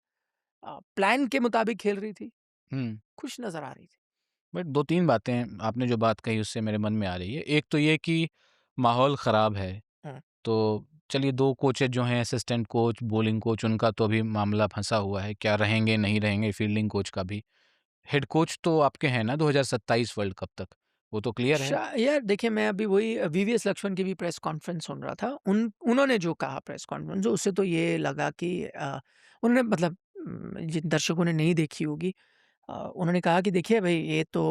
प्लान के मुताबिक खेल रही थी, हम्म खुश नज़र आ रही थी। बट 2-3 बातें आपने जो बात कही उससे मेरे मन में आ रही है। एक तो ये कि माहौल ख़राब है, हुँ। तो चलिए 2 कोचेज़ जो हैं, असिस्टेंट कोच, बॉलिंग कोच, उनका तो अभी मामला फँसा हुआ है, क्या रहेंगे, नहीं रहेंगे, फील्डिंग कोच का भी। हेड कोच तो आपके हैं ना 2027 वर्ल्ड कप तक, वो तो क्लियर है? यार देखिए, मैं अभी वही वीवीएस लक्ष्मण की भी प्रेस कॉन्फ्रेंस सुन रहा था। उन्होंने जो कहा प्रेस कॉन्फ्रेंस, उससे तो ये लगा कि उन्होंने मतलब जिन दर्शकों ने नहीं देखी होगी, उन्होंने कहा कि देखिए भई ये तो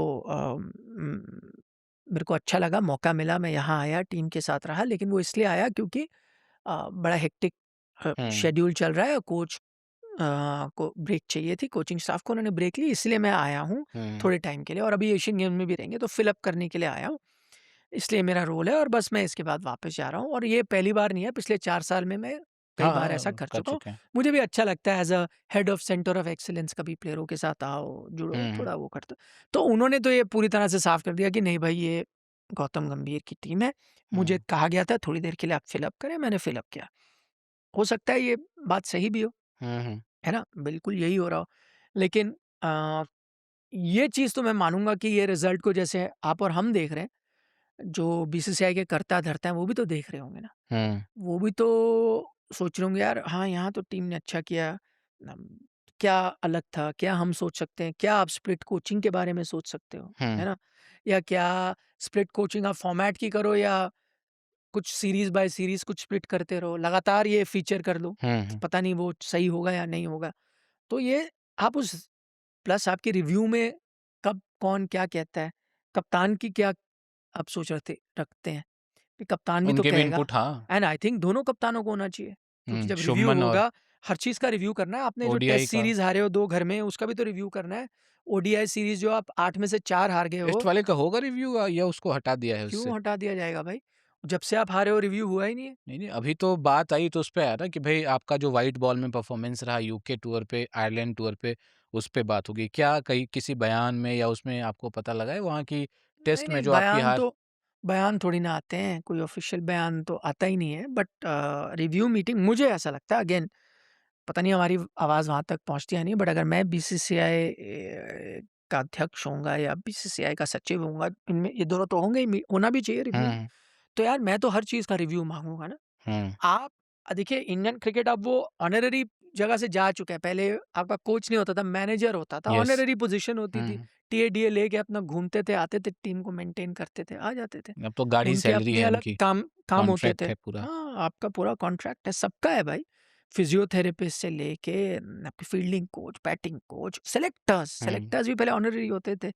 मेरे को अच्छा लगा, मौका मिला, मैं यहाँ आया, टीम के साथ रहा, लेकिन वो इसलिए आया क्योंकि बड़ा हेक्टिक हुँ, शेड्यूल चल रहा है, कोच को ब्रेक चाहिए थी, कोचिंग स्टाफ को उन्होंने ब्रेक ली, इसलिए मैं आया हूँ हुँ, थोड़े टाइम के लिए, और अभी एशियन गेम्स में भी रहेंगे तो फिल अप करने के लिए आया हूँ। इसलिए मेरा रोल है और बस मैं इसके बाद वापस जा रहा हूँ, और ये पहली बार नहीं है, पिछले 4 साल में मैं कई हाँ, बार ऐसा हाँ, कर कर चुका हूँ। चुके हैं। मुझे भी अच्छा लगता है as a head of centre of excellence, कभी प्लेयरों के साथ आओ, जुड़ो, हुँ, थोड़ा वो करते। तो उन्होंने तो ये पूरी तरह से साफ कर दिया कि नहीं भाई, ये गौतम गंभीर की टीम है। मुझे हुँ, कहा गया था थोड़ी देर के लिए आप फिल अप करें, मैंने फिल अप किया। हो सकता है ये बात सही भी हो, हुँ, हुँ, है ना? बिल्कुल यही हो रहा हो। लेकिन ये चीज़ तो मैं मानूँगा कि ये रिज़ल्ट को जैसे आप और हम देख रहे हैं, जो बीसीसीआई के कर्ता-धर्ता हैं वो भी तो देख रहे होंगे ना। हुँ, वो भी तो सोच रहे होंगे, यार हाँ, यहाँ तो टीम ने अच्छा किया। नम क्या अलग था? क्या हम सोच सकते हैं? क्या आप स्प्लिट कोचिंग के बारे में सोच सकते हो? है हुँ, ना? या क्या स्प्लिट कोचिंग आप फॉर्मेट की करो, या कुछ सीरीज़ बाय सीरीज़ कुछ स्प्लिट करते रहो, लगातार ये फीचर कर लो, हुँ, हुँ, पता नहीं वो सही होगा या नहीं होगा। तो ये आप उस प्लस आपके रिव्यू में कब कौन क्या कहता है, कप्तान की क्या आप सोच रखते हैं? कि कप्तान भी तो उनके भी कहेगा। इनपुट हाँ, एंड आई थिंक दोनों कप्तानों को होना चाहिए, क्योंकि जब रिव्यू शुभमन और होगा, हर चीज़ का रिव्यू करना है। आपने जो ओडीआई टेस्ट का। सीरीज़ हारे हो 2 घर में, उसका भी तो रिव्यू करना है। ओडीआई सीरीज़ जो आप 8 में से 4 हार गए टेस्ट हो, वाले का होगा रिव्यू या उसको हटा दिया है उससे? क्यों हटा दिया जाएगा भाई? जब से आप हारे हो रिव्यू हुआ ही नहीं है। नहीं, नहीं, अभी तो बात आई तो उस पे आया ना कि भई आपका जो व्हाइट बॉल में परफॉर्मेंस रहा यूके टूर पे, आयरलैंड टूर पे, उस पे बात होगी। क्या कहीं किसी बयान में या उसमें आपको पता लगा है वहाँ की नहीं, टेस्ट नहीं, में जो आपकी हार बयान थोड़ी ना आते हैं, कोई ऑफ़िशियल बयान तो आता ही नहीं है। बट रिव्यू मीटिंग मुझे ऐसा लगता है, अगेन पता नहीं हमारी आवाज़ वहाँ तक पहुँचती है नहीं, बट अगर मैं बीसीसीआई का अध्यक्ष होऊँगा या बीसीसीआई का सचिव होऊँगा, इनमें ये दोनों तो होंगे ही, होना भी चाहिए रिव्यू में। हुँ, तो यार मैं तो हर चीज़ का रिव्यू माँगूँगा ना। हुँ, आप देखिए, इंडियन क्रिकेट अब वो ऑनररी जगह से जा चुका है। पहले आपका कोच नहीं होता था, मैनेजर होता था, यस। ऑनररी पोज़ीशन होती थी। हुँ, टीए-डीए लेके अपना घूमते थे, आते थे, टीम को मेंटेन करते थे, आ जाते थे। अब तो गाढ़ी उनके सैलरी अपने है अलग उनकी, काम काम होते थे। कॉन्ट्रैक्ट है पूरा। हाँ, आपका पूरा कॉन्ट्रैक्ट है, सबका है भाई। फिज़ियोथेरेपिस्ट से लेके आपके fielding coach, batting coach, selectors हुँ, सेलेक्टर्स भी पहले ऑनररी होते थे।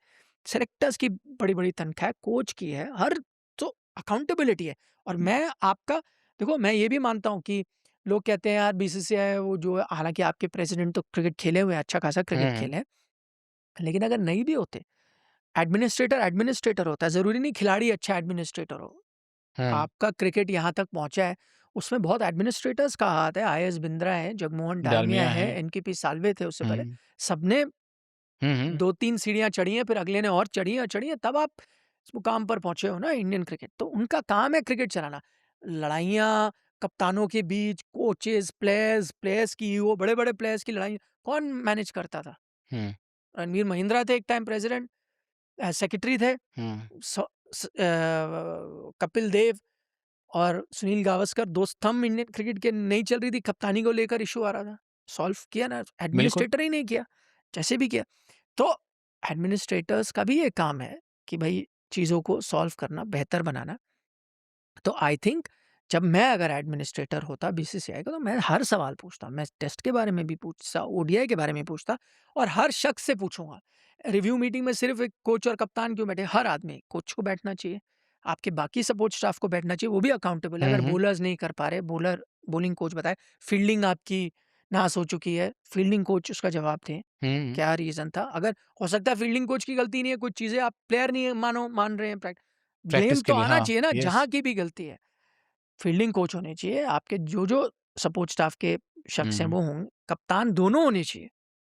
सेलेक्टर्स की बड़ी-बड़ी तनख्वाह है, कोच की है, हर तो अकाउंटेबिलिटी है। और मैं आपका देखो, मैं ये भी मानता हूँ कि लोग कहते हैं यार बीसीसीआई वो जो है, हालाँकि आपके प्रेसिडेंट तो क्रिकेट खेले हुए हैं, अच्छा खासा क्रिकेट हुँ, खेले हैं। लेकिन अगर नहीं भी होते, एडमिनिस्ट्रेटर एडमिनिस्ट्रेटर होता है, ज़रूरी नहीं खिलाड़ी अच्छा एडमिनिस्ट्रेटर हो। हुँ, आपका क्रिकेट यहाँ तक पहुँचा है, उसमें बहुत एडमिनिस्ट्रेटर्स का हाथ है। आईएस बिंद्रा है, जगमोहन डालमिया डालमिया है, है। एनकेपी साल्वे थे उससे पहले। हुँ, सबने हुँ, हुँ, 2-3 सीढ़ियाँ चढ़ी हैं, फिर अगले ने और चढ़ी हैं, तब आप इस मुकाम पर पहुँचे हो ना इंडियन क्रिकेट। तो उनका काम है क्रिकेट चलाना। लड़ाइयाँ कप्तानों के बीच, कोचेज़, प्लेयर्स, प्लेयर्स की ईगो, बड़े-बड़े प्लेयर्स की लड़ाई कौन मैनेज करता था? हुँ, रणवीर महिंद्रा थे एक टाइम प्रेज़िडेंट, सेक्रेटरी थे। हुँ, कपिल देव और सुनील गावस्कर, 2 स्तंभ इंडियन क्रिकेट के, नहीं चल रही थी, कप्तानी को लेकर इश्यू आ रहा था। सॉल्व किया ना, बिल्कुल। एडमिनिस्ट्रेटर ही नहीं किया, जैसे भी किया। तो एडमिनिस्ट्रेटर्स का भी ये काम है कि भई चीज़ों को सॉल्व करना, बेहतर बनाना। तो आई थिंक जब मैं अगर एडमिनिस्ट्रेटर होता बीसीसीआई का, तो मैं हर सवाल पूछता। मैं टेस्ट के बारे में भी पूछता, ओडीआई के बारे में पूछता, और हर शख्स से पूछूँगा। रिव्यू मीटिंग में सिर्फ़ एक कोच और कप्तान क्यों बैठे? हर आदमी, कोच को बैठना चाहिए, आपके बाकी सपोर्ट स्टाफ को बैठना चाहिए, वो भी अकाउंटेबल है। हुँ, अगर हुँ, बॉलर्स नहीं कर पा रहे, बॉलिंग कोच बताए, फील्डिंग आपकी नास हो चुकी है, फील्डिंग कोच उसका जवाब दें। हुँ, क्या रीज़न था? अगर हो सकता है फील्डिंग कोच की गलती नहीं है, कुछ चीज़ें आप प्लेयर नहीं मान रहे हैं, ब्लेम प्रैक्टिस के तो लिए आना हाँ, चाहिए ना, यस। जहाँ की भी गलती है। फील्डिंग कोच होने चाहिए, आपके जो सपोर्ट स्टाफ के शख्स हैं हुँ, वो होंगे, कप्तान दोनों होने चाहिए।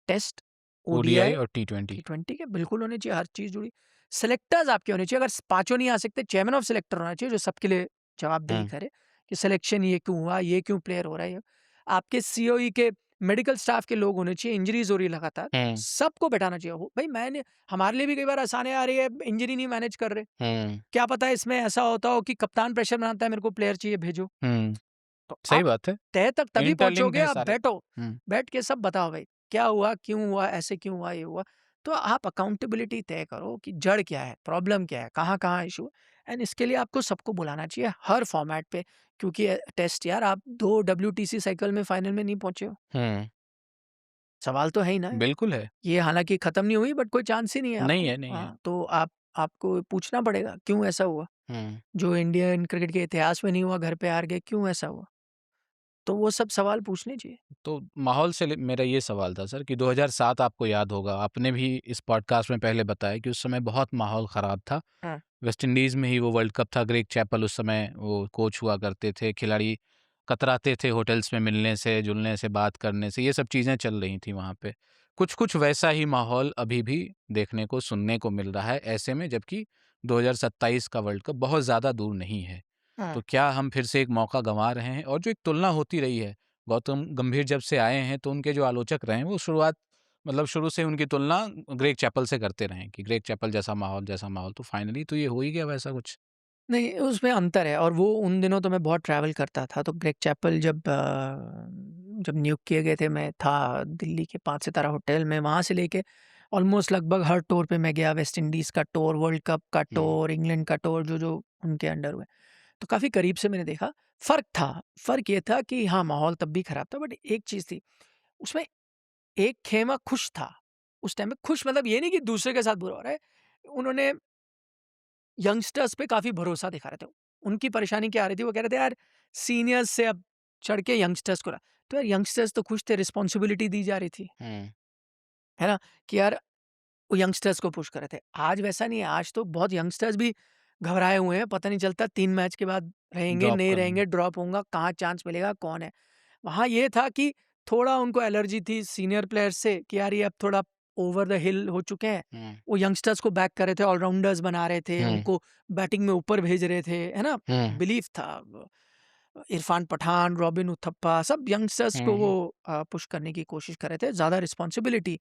टेस्ट, ओडीआई ओडीआई, और टी20। टी20 के बिल्कुल होने चाहिए, हर चीज़ जुड़ी। सेलेक्टर्स आपके होने चाहिए, अगर पाँचों नहीं आ सकते, चेयरमैन ऑफ सेलेक्टर होना चाहिए, जो सबके लिए जवाबदेही हुँ, करे कि सिलेक्शन ये क्यों हुआ, ये क्यों प्लेयर हो रहा है। आपके सीओई के मेडिकल स्टाफ के लोग होने चाहिए, इंजरीज़ हो रही है लगातार, हुँ, सबको बैठाना चाहिए। हो भाई, मैंने हमारे लिए भी कई बार आसानी आ रही है, इंजरी नहीं मैनेज कर रहे। हुँ, क्या पता है इसमें ऐसा होता हो कि कप्तान प्रेशर बनाता है, मेरे को प्लेयर चाहिए, भेजो। हुँ, तो सही आप बात है। तह तक तभी इंटरलिंक्ड पहुँचोगे, हैं आप सारे। बैठो, हुँ, बैठ के सब बताओ भाई, क्या हुआ, क्यों हुआ, ऐसे क्यों हुआ, ये हुआ। तो आप अकाउंटेबिलिटी तय करो कि जड़ क्या है, प्रॉब्लम क्या है, कहाँ-कहाँ इश्यू, एंड इसके लिए आपको सबको बुलाना चाहिए हर फॉर्मेट पे, क्योंकि टेस्ट यार, आप 2 डब्ल्यूटीसी साइकिल में फाइनल में नहीं पहुँचे हो। हुँ, सवाल तो है ही ना। बिल्कुल है। ये हालाँकि खत्म नहीं हुई, बट कोई चांस ही नहीं है नहीं आपको। है, नहीं है। हाँ, तो आपको पूछना पड़ेगा, क्यों ऐसा हुआ? हुँ, जो इंडियन क्रिकेट के इतिहास में नहीं हुआ, घर पे हार गए, क्यों ऐसा हुआ? तो वो सब सवाल पूछने चाहिए। तो माहौल से मेरा ये सवाल था सर कि 2007 आपको याद होगा, आपने भी इस पॉडकास्ट में पहले बताया कि उस समय बहुत माहौल ख़राब था। हाँ। वेस्ट इंडीज़ में ही वो वर्ल्ड कप था, ग्रेग चैपल उस समय वो कोच हुआ करते थे, खिलाड़ी कतराते थे होटल्स में मिलने से, जुलने से, बात करने से, ये सब चीज़ें चल रही थी वहाँ पे। कुछ-कुछ वैसा ही माहौल अभी भी देखने को, सुनने को मिल रहा है, ऐसे में जबकि 2027 का वर्ल्ड कप बहुत ज़्यादा दूर नहीं है। हाँ। तो क्या हम फिर से एक मौका गँवा रहे हैं? और जो एक तुलना होती रही है, गौतम गंभीर जब से आए हैं, तो उनके जो आलोचक रहे हैं, वो शुरू से उनकी तुलना ग्रेग चैपल से करते रहे हैं कि ग्रेग चैपल जैसा माहौल, तो फाइनली तो ये हो ही गया वैसा कुछ। नहीं, उसमें अंतर है और वो उन दिनों तो मैं बहुत ट्रैवल करता था, तो ग्रेग चैपल जब नियुक्त किए गए थे, मैं था दिल्ली के 5 सितारा होटल में, वहाँ से लेके ऑलमोस्ट लगभग हर टूर पे मैं गया, वेस्ट इंडीज़ का टूर, वर्ल्ड कप का हुँ, टूर, इंग्लैंड का टूर, जो-जो उनके अंडर हुए। तो काफ़ी करीब से मैंने देखा, फ़र्क था, फ़र्क ये था कि हाँ, माहौल तब भी खराब था बट एक चीज़ थी, उसमें एक खेमा खुश था, उस टाइम में खुश मतलब ये नहीं कि दूसरे के साथ बुरा हो रहा है, उन्होंने यंगस्टर्स पे काफ़ी भरोसा दिखा रहे थे। उनकी परेशानी क्या आ रही थी, वो कह रहे थे यार सीनियर्स से अब चढ़ के यंगस्टर्स को ला, तो यार यंगस्टर्स तो खुश थे, रिस्पॉन्सिबिलिटी दी जा रही थी, हुँ, है ना? कि यार वो यंगस्टर्स को पुश कर रहे थे। आज वैसा नहीं है, आज तो बहुत यंगस्टर्स भी घबराए हुए हैं, पता नहीं चलता 3 मैच के बाद रहेंगे, ड्रॉप नहीं कर दें। रहेंगे, ड्रॉप होऊँगा, कहाँ चांस मिलेगा, कौन है? वहाँ ये था कि थोड़ा उनको एलर्जी थी सीनियर प्लेयर्स से कि यार ये अब थोड़ा ओवर द हिल हो चुके हैं। हुँ, वो यंगस्टर्स को बैक कर रहे थे, ऑलराउंडर्स बना रहे थे, हुँ, उनको बैटिंग में ऊपर भेज रहे थे, है ना? हुँ, बिलीफ था। इरफान पठान, रॉबिन उथप्पा सब यंगस्टर्स हुँ, को वो हुँ, पुश करने की कोशिश कर रहे थे। ज़्यादा रिस्पॉन्सिबिलिटी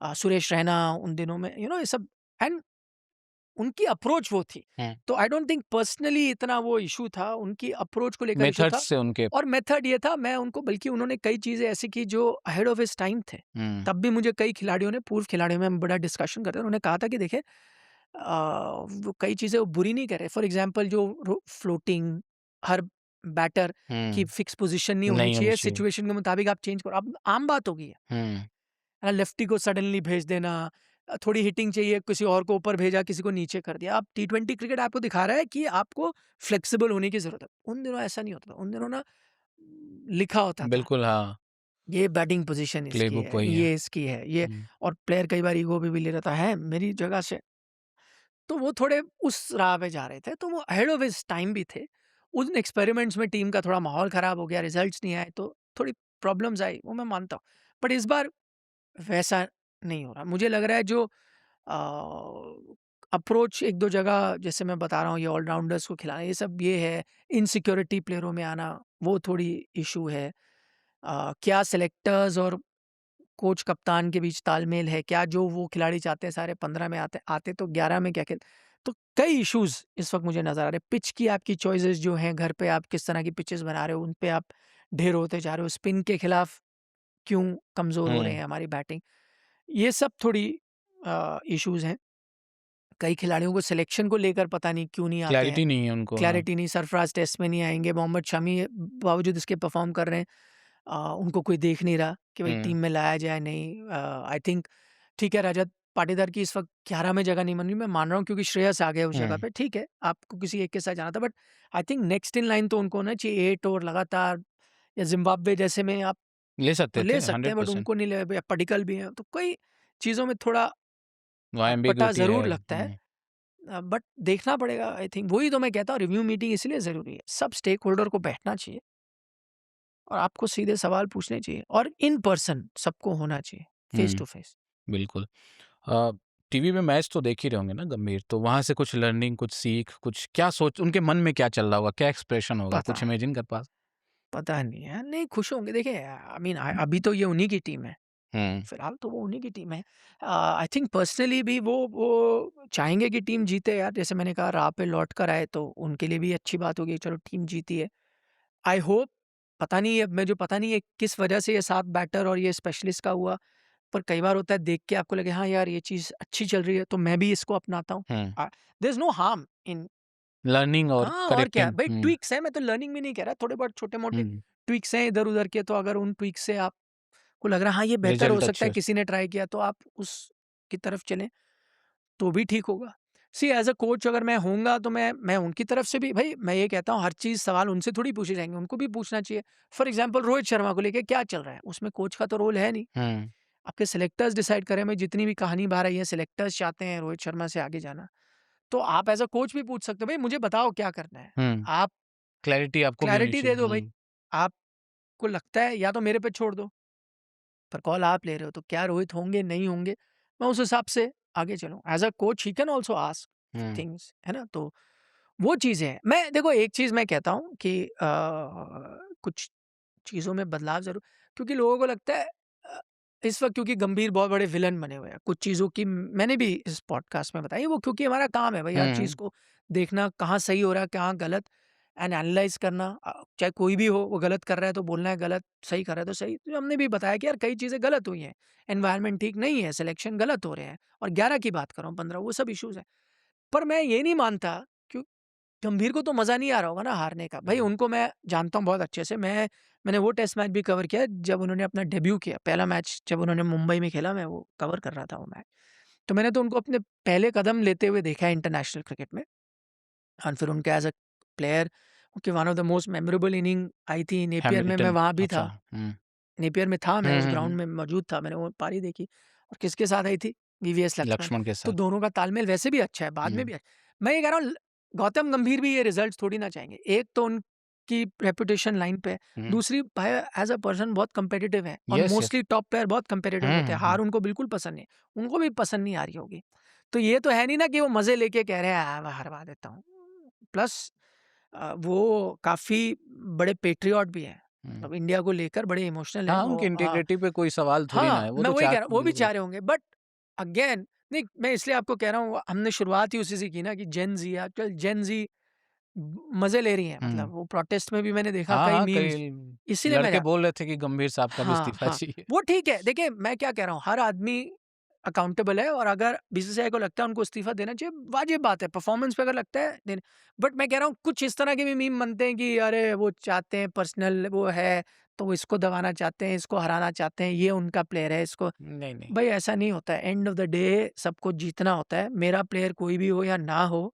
सुरेश रैना उन दिनों में ये सब एंड उनकी अप्रोच वो थी। हुँ। तो आई डोंट थिंक पर्सनली इतना वो इश्यू था, उनकी अप्रोच को लेकर इश्यू था मेथड्स से उनके और मेथड ये था मैं उनको बल्कि उन्होंने कई चीज़ें ऐसी की जो अहेड ऑफ हिज़ टाइम थे। हुँ, तब भी मुझे कई खिलाड़ियों ने पूर्व खिलाड़ियों में हम बड़ा डिस्कशन करते हैं, उन्होंने कहा था कि देखिए वो कई चीज़ें वो बुरी नहीं कर रहे। फॉर एग्ज़ाम्पल जो रो फ्लोटिंग हर बैटर की हुँ, फिक्स पोज़ीशन नहीं होनी नहीं होनी चाहिए, चाहिए। सिचुएशन के मुताबिक आप चेंज करो। अब आम बात हो गई है। हुँ, लेफ्टी को सडनली भेज देना, थोड़ी हिटिंग चाहिए, किसी और को ऊपर भेजा, किसी को नीचे कर दिया। अब टी20 क्रिकेट आपको दिखा रहा है कि आपको फ्लेक्सिबल होने की ज़रूरत है। उन दिनों ऐसा नहीं होता था। उन दिनों ना लिखा होता था, बिल्कुल हाँ, ये बैटिंग पोज़ीशन इसकी प्लेबुक है, वही है। ये इसकी है, ये हुँ, और प्लेयर कई बार ईगो पे भी ले लेता है, मेरी जगह से तो वो थोड़े उस राह पे जा रहे थे, तो वो अहेड ऑफ हिज़ टाइम भी थे। उन एक्सपेरिमेंट्स में टीम का थोड़ा माहौल ख़राब हो गया, रिज़ल्ट्स नहीं आए, तो थोड़ी प्रॉब्लम्स आई, वो मैं मानता हूँ। बट इस बार वैसा नहीं हो रहा। मुझे लग रहा है जो अप्रोच 1-2 जगह जैसे मैं बता रहा हूँ ये ऑलराउंडर्स को खिलाना ये सब ये है, इनसिक्योरिटी प्लेयरों में आना वो थोड़ी इश्यू है। क्या सेलेक्टर्स और कोच कप्तान के बीच तालमेल है? क्या जो वो खिलाड़ी चाहते हैं सारे 15 में आते आते तो 11 में क्या खेल तो कई इश्यूज़ इस वक़्त मुझे नज़र आ रहे हैं। पिच की आपकी चॉइसेस जो हैं, घर पे आप किस तरह की पिचेज़ बना रहे हो, उन पे आप ढेर होते जा रहे हो। स्पिन के खिलाफ क्यों कमज़ोर हो रहे हुँ, हैं हमारी बैटिंग? ये सब थोड़ी इश्यूज़ हैं। कई खिलाड़ियों को सिलेक्शन को लेकर पता नहीं क्यों नहीं आते हैं। क्लैरिटी नहीं है उनको हाँ। क्लैरिटी नहीं, सरफराज टेस्ट में नहीं आएँगे, मोहम्मद शमी बावजूद इसके परफ़ॉर्म कर रहे हैं। उनको कोई देख नहीं रहा कि भाई हुँ, टीम में लाया जाए नहीं। आई थिंक ठीक है रजत पाटीदार की इस वक़्त 11 में जगह नहीं बन रही, मैं मान रहा हूँ क्योंकि श्रेयस आ गया उस जगह हुँ, पे, ठीक है, आपको किसी एक के साथ जाना था but I think next in line तो उनको होना चाहिए 8 ओवर लगातार या ज़िम्बाब्वे जैसे में आप ले तो सकते थे ले सकते हैं बट 100%। उनको नहीं ले या पडिक्कल भी हैं, तो कई चीज़ों में थोड़ा वहाँ अटपटा एम्बिग्यूइटी है। ज़रूर लगता है। हुँ, बट देखना पड़ेगा आई थिंक वही तो मैं कहता हूँ रिव्यू मीटिंग इसलिए ज़रूरी है। सब स्टेक होल्डर को बैठना चाहिए और आपको सीधे सवाल पूछने चाहिए और इन पर्सन सबको होना चाहिए, फेस हुँ, टू फेस। बिल्कुल। अ, टीवी में मैच तो देख ही रहे होंगे ना गंभीर, तो वहाँ से कुछ लर्निंग, कुछ सीख, कुछ क्या सोच उनके मन में क्या चल रहा होगा? क्या एक्सप्रेशन होगा? पता कुछ नहीं, इमेजिन कर पा पता नहीं यार, नहीं खुश होंगे देखिए आई मीन अभी तो ये उन्हीं की टीम है, हुँ, फिलहाल तो वो उन्हीं की टीम है। आई थिंक पर्सनली भी वो चाहेंगे कि टीम जीते यार, जैसे मैंने कहा राह पे लौट कर आए तो उनके लिए भी अच्छी बात होगी चलो टीम जीती है। आई होप पता नहीं अब मैं जो पता नहीं है किस वजह से ये 7 बैटर और ये स्पेशलिस्ट का हुआ, पर कई बार होता है देख के आपको लगे हाँ यार ये चीज़ अच्छी चल रही है तो मैं भी इसको अपनाता हूँ। हुँ। There is no harm in learning और हाँ, और क्या करेक्टिंग। भाई हुँ, ट्वीक्स हैं, मैं तो लर्निंग भी नहीं कह रहा, थोड़े बहुत छोटे-मोटे हुँ, ट्वीक्स हैं इधर-उधर के, तो अगर उन ट्वीक्स से आपको लग रहा है हाँ, ये बेहतर हो रिज़ल्ट सकता अच्छे है, हो किसी ने ट्राई किया तो आप उसकी तरफ चलें, तो भी ठीक होगा। सी एज़ अ कोच अगर मैं होऊँगा तो मैं उनकी तरफ से भी भई मैं ये कहता हूँ हर चीज़ सवाल उनसे थोड़ी पूछे जाएँगे, उनको भी पूछना चाहिए। फॉर एग्ज़ाम्पल रोहित शर्मा को लेके क्या चल रहा है? उसमें कोच का तो रोल है नहीं। हुँ, आपके सिलेक्टर्स डिसाइड करें, मैं जितनी भी कहानी बाहर आई है, सिलेक्टर्स चाहते हैं रोहित शर्मा से आगे जाना। तो आप एज़ अ कोच भी पूछ सकते हो, भई मुझे बताओ क्या करना है? हुँ। आप क्लैरिटी आपको भी होनी क्लैरिटी दे चाहिए। दो भई। हुँ, आपको लगता है या तो मेरे पे छोड़ दो, पर कॉल आप ले रहे हो तो क्या रोहित होंगे, नहीं होंगे? मैं उस हिसाब से आगे चलूँ। As a coach he can also ask hmm, things, है ना? तो वो चीज़ें हैं। मैं देखो एक चीज़ मैं कहता हूँ कि कुछ चीज़ों में बदलाव ज़रूर क्योंकि लोगों को लगता है इस वक्त क्योंकि गंभीर बहुत बड़े विलन बने हुए हैं, कुछ चीज़ों की मैंने भी इस पॉडकास्ट में बताई, वो क्योंकि हमारा काम है भाई हर चीज़ को देखना, कहाँ सही हो रहा है कहाँ गलत, एंड एनालाइज करना। चाहे कोई भी हो, वो गलत कर रहा है तो बोलना है गलत, सही कर रहा है तो सही। तो हमने भी बताया कि यार कई चीज़ें गलत हुई हैं, एनवायरनमेंट ठीक नहीं है, सिलेक्शन गलत हो रहे हैं, और 11 की बात कर रहा हूँ, 15 वो सब इश्यूज हैं। पर मैं ये नहीं मानता, क्यों गंभीर को तो मज़ा नहीं आ रहा होगा ना हारने का। भाई उनको मैं जानता हूँ बहुत अच्छे से। मैंने वो टेस्ट मैच भी कवर किया जब उन्होंने अपना डेब्यू किया। पहला मैच जब उन्होंने मुंबई में खेला, मैं वो कवर कर रहा था वो मैच। तो मैंने तो उनको अपने पहले कदम लेते हुए देखा है इंटरनेशनल क्रिकेट में। और फिर उनके एज़ अ प्लेयर, उनकी one of the most memorable inning आई थी नेपियर में, मैं हैमिल्टन, वहाँ भी अच्छा। था। नेपियर में था, मैं उस ग्राउंड हुँ। में मौजूद था, मैंने वो पारी देखी। और किसके साथ आई थी? वीवीएस लक्ष्मण। लक्ष्मण के तो साथ। दोनों का तालमेल वैसे भी अच्छा है, बाद में भी मैं ये कह रहा हूँ गौतम गंभीर भी ये रिजल्ट्स थोड़ी ना चाहेंगे। एक तो उनकी रेपुटेशन लाइन पे है, दूसरी भाई एज़ अ पर्सन बहुत कॉम्पिटिटिव है, और yes, yes. Mostly top player बहुत कॉम्पिटिटिव होते हैं। हार उनको बिल्कुल पसंद नहीं, उनको भी पसंद नहीं आ रही होगी। तो ये तो है नहीं ना कि वो मज़े लेके कह रहे हैं मैं हरवा देता हूँ। प्लस वो काफ़ी बड़े पैट्रियट भी हैं। अब इंडिया को लेकर बड़े इमोशनल हैं हाँ, वो। उनकी इंटीग्रिटी पे कोई सवाल थोड़ी ना हाँ, है, वो मैं तो वही कह रहा हूँ, वो भी बिल्कुल। चाह रहे होंगे, बट अगेन नहीं, मैं इसलिए आपको कह रहा हूँ, हमने शुरुआत ही उसी से की ना कि जेन ज़ी, आजकल जेन ज़ी मज़े ले रही हैं। मतलब वो प्रोटेस्ट में भी मैंने देखा हाँ, कई हाँ, मीम्स, कई इसीलिए मैं लड़के बोल रहे थे कि गंभीर साहब का भी हाँ, इस्तीफा हाँ, चाहिए। वो ठीक है। देखिए, मैं क्या कह रहा हूँ, हर आदमी अकाउंटेबल है, और अगर बीसीसीआई को लगता है उनको इस्तीफा देना चाहिए, वाजिब बात है। परफॉर्मेंस पे अगर लगता है देना, बट मैं कह रहा हूँ कुछ इस तरह के भी मीम बनते हैं कि अरे वो चाहते हैं पर्सनल वो है, तो वो इसको दबाना चाहते हैं, इसको हराना चाहते हैं, ये उनका प्लेयर है, इसको। नहीं, नहीं। भाई ऐसा नहीं होता है, एंड ऑफ द डे सबको जीतना होता है। मेरा प्लेयर कोई भी हो या ना हो,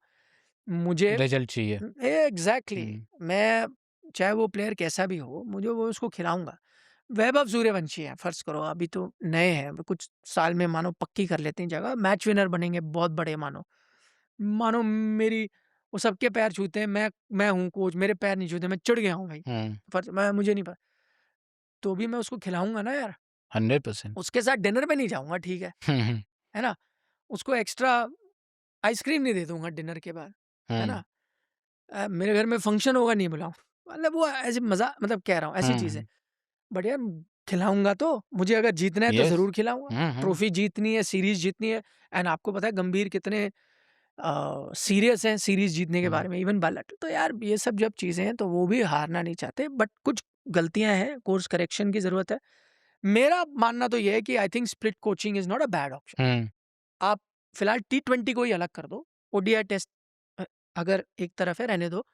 मुझे रिजल्ट चाहिए। एग्जैक्टली मैं चाहे वो प्लेयर कैसा भी हो, मुझे वो उसको खिलाऊंगा। वैभव सूर्यवंशी है, फर्ज करो अभी तो नए हैं, वो कुछ साल में मानो पक्की कर लेते हैं जगह, मैच विनर बनेंगे बहुत बड़े, मानो मानो मेरी वो सबके पैर छूते हैं, मैं हूँ कोच, मेरे पैर नहीं छूते, मैं चिढ़ गया हूँ भाई। फर्ज मैं मुझे नहीं पता, तो भी मैं उसको खिलाऊंगा ना यार। 100%। उसके साथ डिनर पे नहीं जाऊंगा, ठीक है ना। उसको एक्स्ट्रा आइसक्रीम नहीं दे दूंगा डिनर के बाद, है ना। मेरे घर में फंक्शन होगा, नहीं बुलाऊं, मतलब वो ऐसे मजा, मतलब कह रहा हूँ ऐसी चीजें। बट यार खिलाऊंगा तो, मुझे अगर जीतना है तो यस। जरूर खिलाऊंगा। ट्रॉफी जीतनी है, सीरीज जीतनी है। एंड आपको पता है गंभीर कितने सीरियस हैं सीरीज जीतने के बारे में, इवन बालट। तो यार ये सब जब चीजें हैं तो वो भी हारना नहीं चाहते, बट कुछ गलतियां हैं, कोर्स करेक्शन की जरूरत है। मेरा मानना तो ये है कि I think split coaching is not a bad option. आप फिलहाल T20 को ही अलग कर दो, ओडीआई टेस्ट अगर एक तरफ है रहने दो।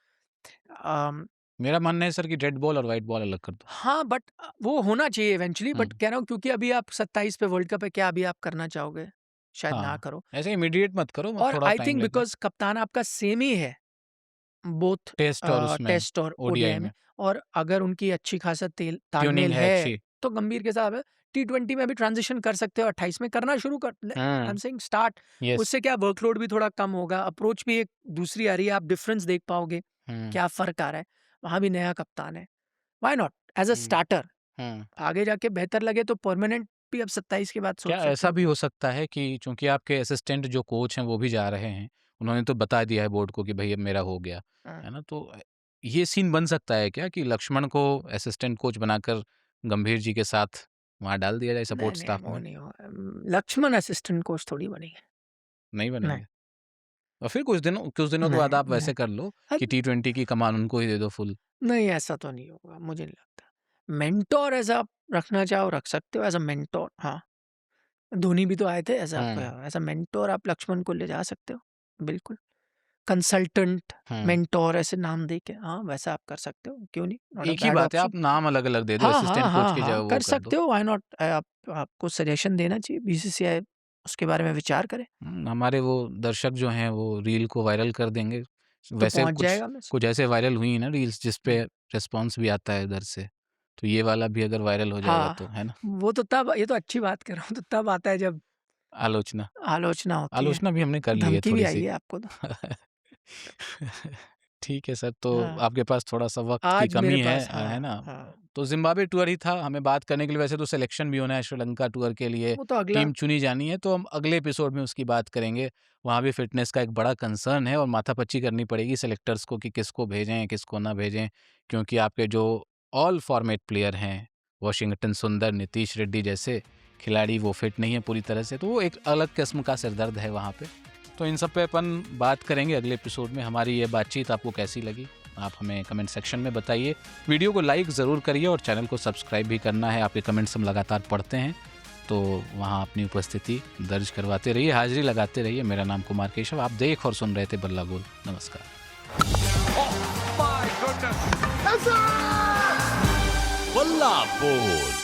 मेरा मानना है सर कि रेड बॉल और व्हाइट बॉल अलग कर दो। हाँ, बट वो होना चाहिए इवेंचुअली, बट कह रहा हूँ क्योंकि अभी आप 27 पे वर्ल्ड कप है, क्या अभी आप करना चाहोगे? शायद ना हाँ, करो। ऐसे इमीडिएट मत करो, मत और थोड़ा आई टाइम थिंक लेते हैं। बिकॉज़ कप्तान आपका सेम ही है, बोथ टेस्ट और उसमें टेस्ट और ओडीआई ओडीआई में, में और अगर उनकी अच्छी खासा ट्यूनिंग तालमेल है है, अच्छी। तो गंभीर के साथ T20 में भी ट्रांजिशन कर सकते हो, 28 में करना शुरू कर। I am saying start. Yes. उससे क्या वर्कलोड भी थोड़ा कम होगा, अप्रोच भी एक दूसरी आ रही है, आप डिफरेंस देख पाओगे, क्या फ़र्क आ रहा है। वहाँ भी नया कप्तान है, why not as a starter. आगे जाके बेहतर लगे तो परमानेंट भी अब 27 के बाद क्या सोच सकते ऐसा हो। भी हो सकता है कि चूंकि आपके असिस्टेंट जो कोच हैं वो भी जा रहे हैं, उन्होंने तो बता दिया है बोर्ड को कि भाई अब मेरा हो गया, है ना, तो ये सीन बन सकता है क्या कि लक्ष्मण को असिस्टेंट कोच बनाकर गंभीर जी के साथ वहाँ डाल दिया जाए नहीं सपोर्ट नहीं, स्टाफ वो में? नहीं होगा। लक्ष्मण असिस्टेंट कोच थोड़ी बनेंगे। नहीं नहीं बनेंगे? और फिर कुछ दिनों के बाद नहीं आप नहीं, वैसे कर लो कि अब T20 की कमान उनको ही दे दो फुल। नहीं, ऐसा तो नहीं होगा, मुझे नहीं लगता। मेंटोर ऐसा आप रखना चाहो रख सकते हो, एज अ मेंटोर। हाँ, धोनी भी तो आए थे एज अ मेंटोर, आप लक्ष्मण को ले जा सकते हो, बिल्कुल। कंसल्टेंट, मेंटोर ऐसे नाम दे के, हाँ वैसा आप कर सकते हो, क्यों नहीं, नॉट अ एक ही बैड बात है, ऑप्शन। आप नाम अलग अलग दे दो, हाँ हाँ असिस्टेंट कोच हाँ की जगह हाँ, वो कर कर दो। सकते हो, व्हाई नॉट। आपको सजेशन देना चाहिए, बीसीसीआई उसके बारे में विचार करे, हमारे वो दर्शक जो हैं वो रील को वायरल कर देंगे। तो वैसे पहुंच कुछ जाएगा मैं। कुछ ऐसे वायरल हुई हैं ना रील्स जिस पे रिस्पॉन्स भी आता है इधर से, तो ये वाला भी अगर वायरल हो जाएगा तो, हाँ, है ना? वो तो तब, ये तो अच्छी बात कर रहा हूँ, तो तब आता है जब आलोचना। आलोचना होती है। आलोचना भी हमने कर ली है धमकी भी आई थोड़ी-सी। है आपको तो। ठीक है सर, तो हाँ, आपके पास थोड़ा-सा वक़्त की आज मेरे कमी पास, है हाँ ना? हाँ, तो ज़िम्बाब्वे टूर ही था हमें बात करने के लिए, वैसे तो सिलेक्शन भी होना है श्रीलंका टूर के लिए, वो तो अगला। टीम चुनी जानी है, तो हम अगले एपिसोड में उसकी बात करेंगे। वहाँ भी फ़िटनेस का एक बड़ा कंसर्न है और माथापच्ची करनी पड़ेगी सेलेक्टर्स को कि किसको भेजें, किसको ना भेजें, क्योंकि आपके जो ऑल फॉर्मेट प्लेयर हैं, वाशिंगटन सुंदर, नीतीश रेड्डी जैसे, खिलाड़ी वो फिट नहीं है पूरी तरह से, तो वो एक अलग किस्म का सिरदर्द है वहाँ पे। तो इन सब पे अपन बात करेंगे अगले एपिसोड में। हमारी ये बातचीत आपको कैसी लगी आप हमें कमेंट सेक्शन में बताइए। वीडियो को लाइक ज़रूर करिए और चैनल को सब्सक्राइब भी करना है। आपके कमेंट्स हम लगातार पढ़ते हैं, तो वहाँ अपनी उपस्थिति दर्ज करवाते रहिए, हाजिरी लगाते रहिए। मेरा नाम कुमार केशव, आप देख और सुन रहे थे बल्ला बोल। नमस्कार। बल्ला बोल।